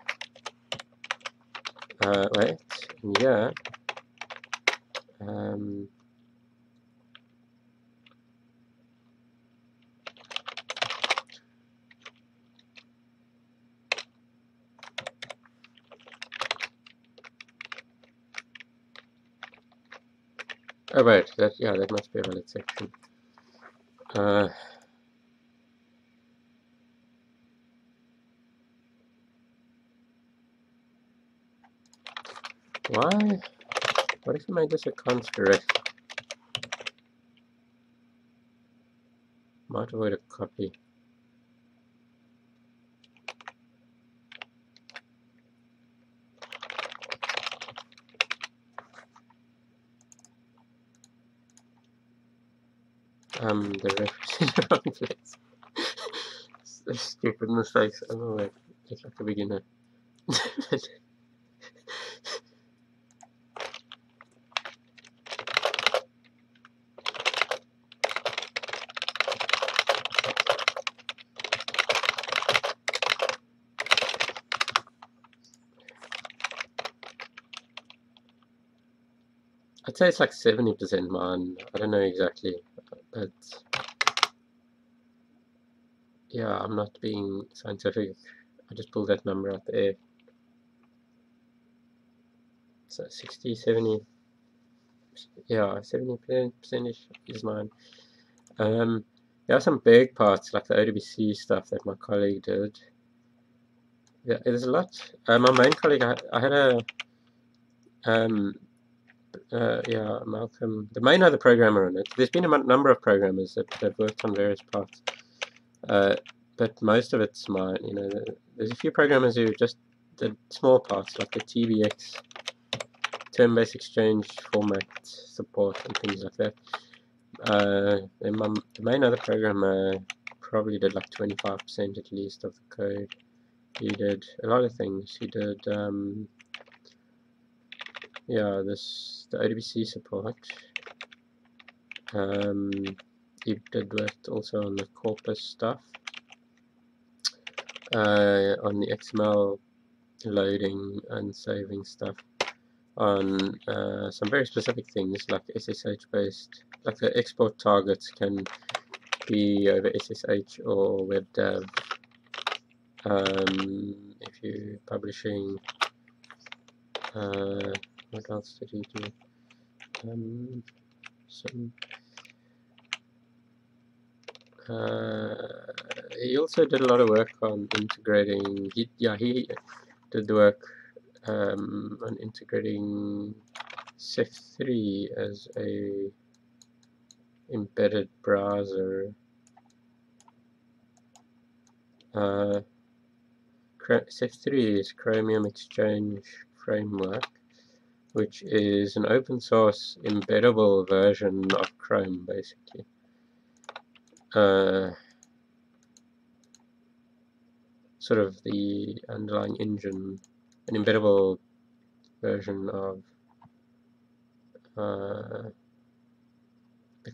Wait, yeah. Oh wait, that must be a valid section. Why? What if I made this a const direct? Might avoid a copy. The reference in the wrong place. Stupid mistakes. Oh wait, just like a beginner. I'd say it's like 70% mine. I don't know exactly, but yeah, I'm not being scientific. I just pulled that number out the air. So 60, 70, yeah, 70% is mine. There are some big parts like the ODBC stuff that my colleague did. Yeah, there's a lot. My main colleague, I had a yeah, Malcolm, the main other programmer on it. There's been a number of programmers that have worked on various parts, but most of it's mine. You know, there's a few programmers who just did small parts like the TBX, term-based exchange format support and things like that. The main other programmer probably did like 25% at least of the code. He did a lot of things. He did yeah, the ODBC support. He did work also on the corpus stuff, on the XML loading and saving stuff, on some very specific things like SSH based, like the export targets can be over SSH or WebDAV. If you're publishing, what else did he do? He also did a lot of work on integrating. He did the work on integrating Ceph3 as a embedded browser. Ceph3 is Chromium Exchange Framework, which is an open source embeddable version of Chrome, basically. Sort of the underlying engine, an embeddable version of the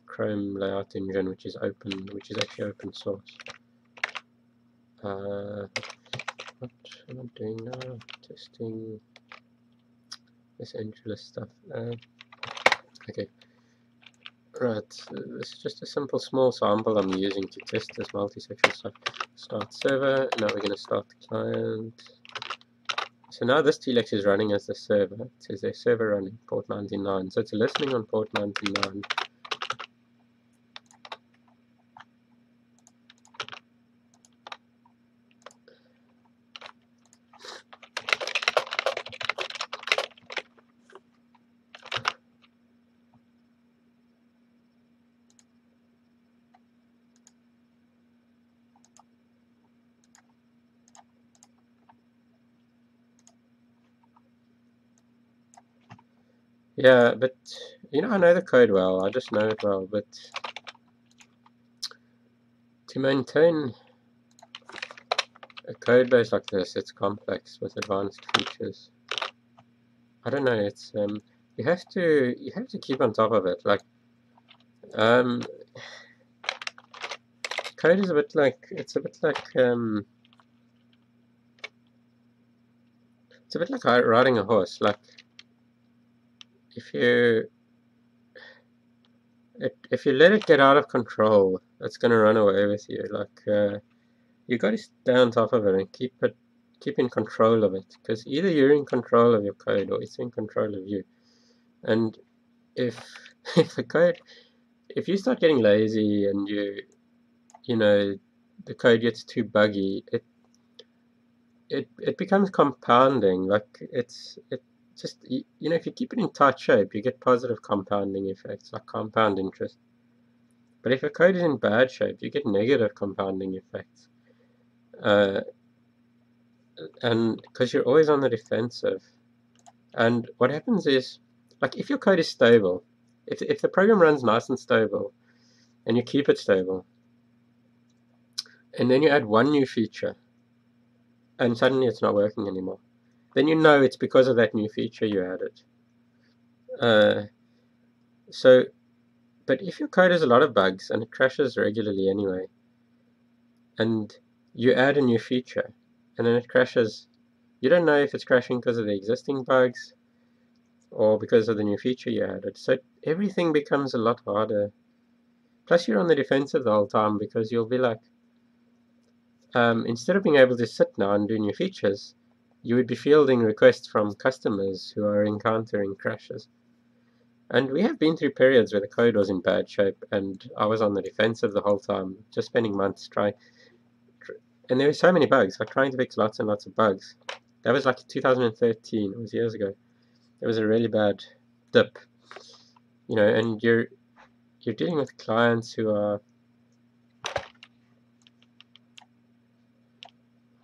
Chrome layout engine, which is actually open source. What am I doing now? Testing this AnguLus stuff. Okay, right. This is just a simple small sample I'm using to test this multi-section stuff. Start server. Now we're going to start the client. So now this TLex is running as the server. It says their server running port 99. So it's listening on port 99. Yeah, but you know, I know the code well. I just know it well, but to maintain a code base like this, it's complex with advanced features. I don't know. It's you have to keep on top of it. Like code is a bit like it's a bit like riding a horse. Like if you let it get out of control, it's gonna run away with you. Like you got to stay on top of it and keep in control of it, because either you're in control of your code or it's in control of you. And if if you start getting lazy and you know the code gets too buggy, it becomes compounding. Like it just you know, if you keep it in tight shape, you get positive compounding effects, like compound interest. But if your code is in bad shape, you get negative compounding effects. And because you're always on the defensive. And what happens is, like, if your code is stable, if the program runs nice and stable, and you keep it stable, and then you add one new feature, and suddenly it's not working anymore, then you know it's because of that new feature you added. So, but if your code has a lot of bugs and it crashes regularly anyway, and you add a new feature, and then it crashes, you don't know if it's crashing because of the existing bugs or because of the new feature you added. So everything becomes a lot harder. Plus, you're on the defensive the whole time, because you'll be like, instead of being able to sit now and do new features, you would be fielding requests from customers who are encountering crashes. And we have been through periods where the code was in bad shape, and I was on the defensive the whole time, just spending months trying. And there were so many bugs, like trying to fix lots and lots of bugs. That was like 2013, it was years ago. It was a really bad dip, you know, and you're dealing with clients who are,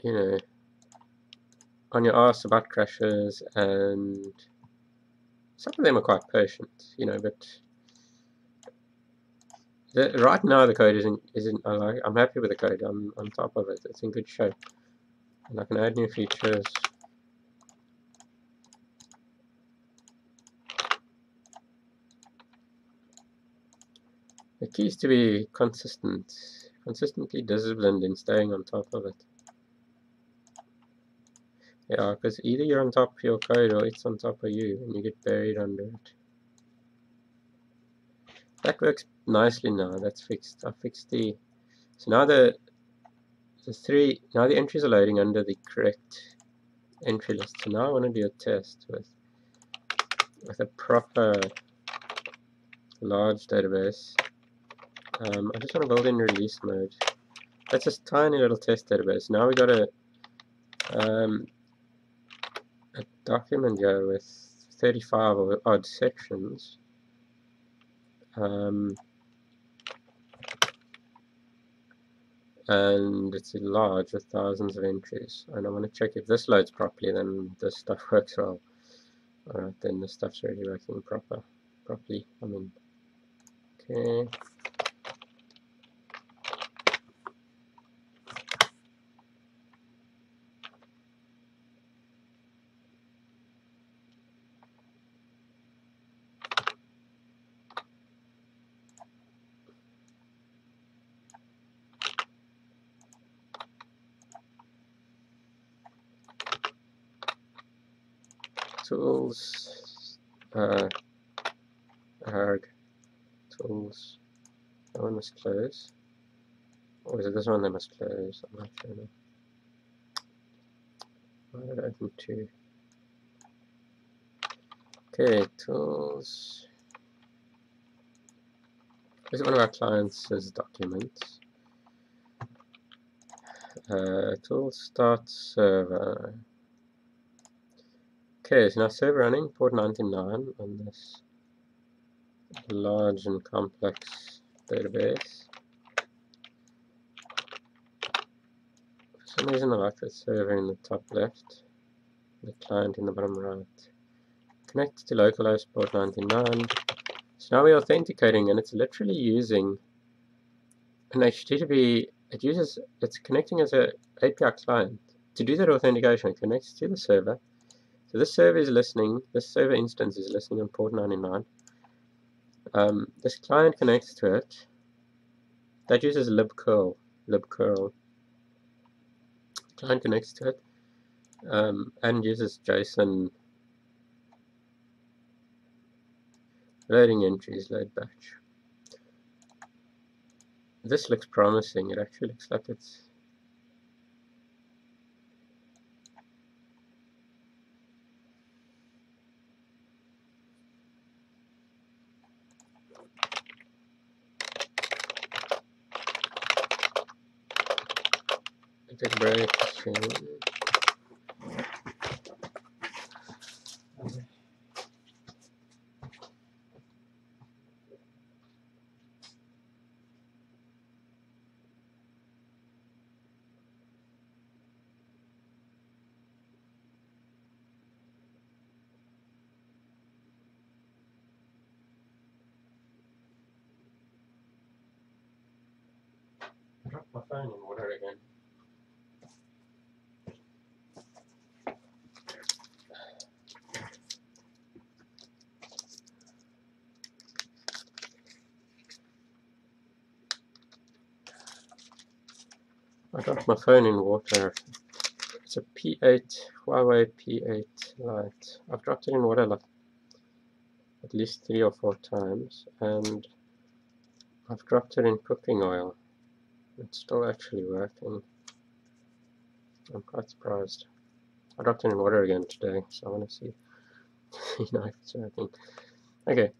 you know, on your ass about crashes, and some of them are quite patient, you know, but right now the code isn't I'm happy with the code. I'm on top of it. It's in good shape, and I can add new features. The key is to be consistently disciplined in staying on top of it. Yeah, because either you're on top of your code or it's on top of you, and you get buried under it. That works nicely now. That's fixed. I fixed the. So now the entries are loading under the correct entry list. So now I want to do a test with a proper large database. I just want to build in release mode. That's a tiny little test database. Now we got a document here with 35 odd sections. And it's large with thousands of entries. And I want to check if this loads properly, then this stuff works well. Alright, then this stuff's really working properly. I mean, okay. tools, arg, tools, that one must close. Or is it this one that must close? I'm not sure now. Why did I open two? Okay, tools. This is one of our clients' documents. Tools start server. Okay, so now server running, port 99 on this large and complex database. For some reason I like the server in the top left, the client in the bottom right. Connect to localhost port 99. So now we're authenticating, and it's literally using an HTTP. It's connecting as an API client. To do that authentication, it connects to the server. So this server is listening, this server instance is listening on port 99. This client connects to it. That uses libcurl. Client connects to it and uses JSON loading entries, load batch. This looks promising. It actually looks like it's take a break. I dropped my phone in water again. I dropped my phone in water. It's a P8, Huawei P8 Lite. I've dropped it in water like at least 3 or 4 times, and I've dropped it in cooking oil. It's still actually working. I'm quite surprised. I dropped it in water again today, so I want to see if it's working. Okay,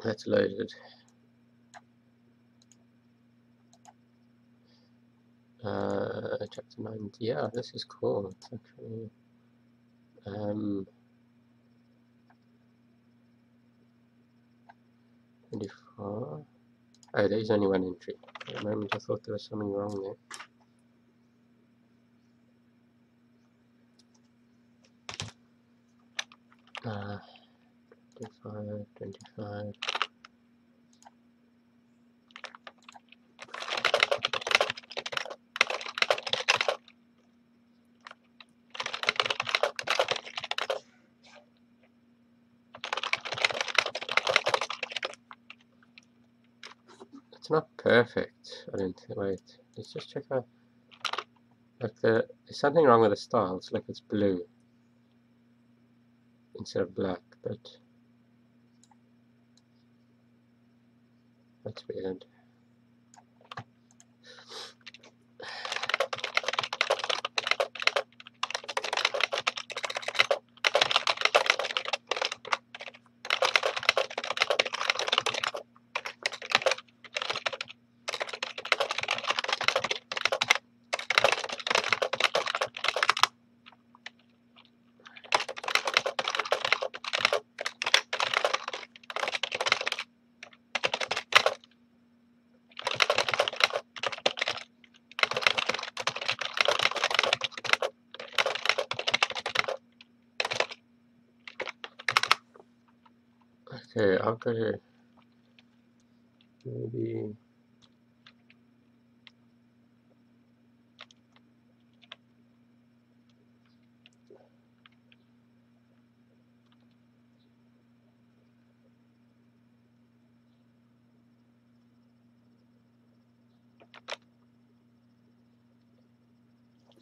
that's loaded. Chapter 9. Yeah, this is cool. It's actually 24. Oh, there is only one entry. For a moment I thought there was something wrong there. Uh, 25, 25. It's not perfect. I don't think. Wait, let's just check out. Like there's something wrong with the style. It's like it's blue instead of black, but that's weird. Okay, I'll go to maybe.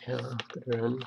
Yeah, I'll put it run.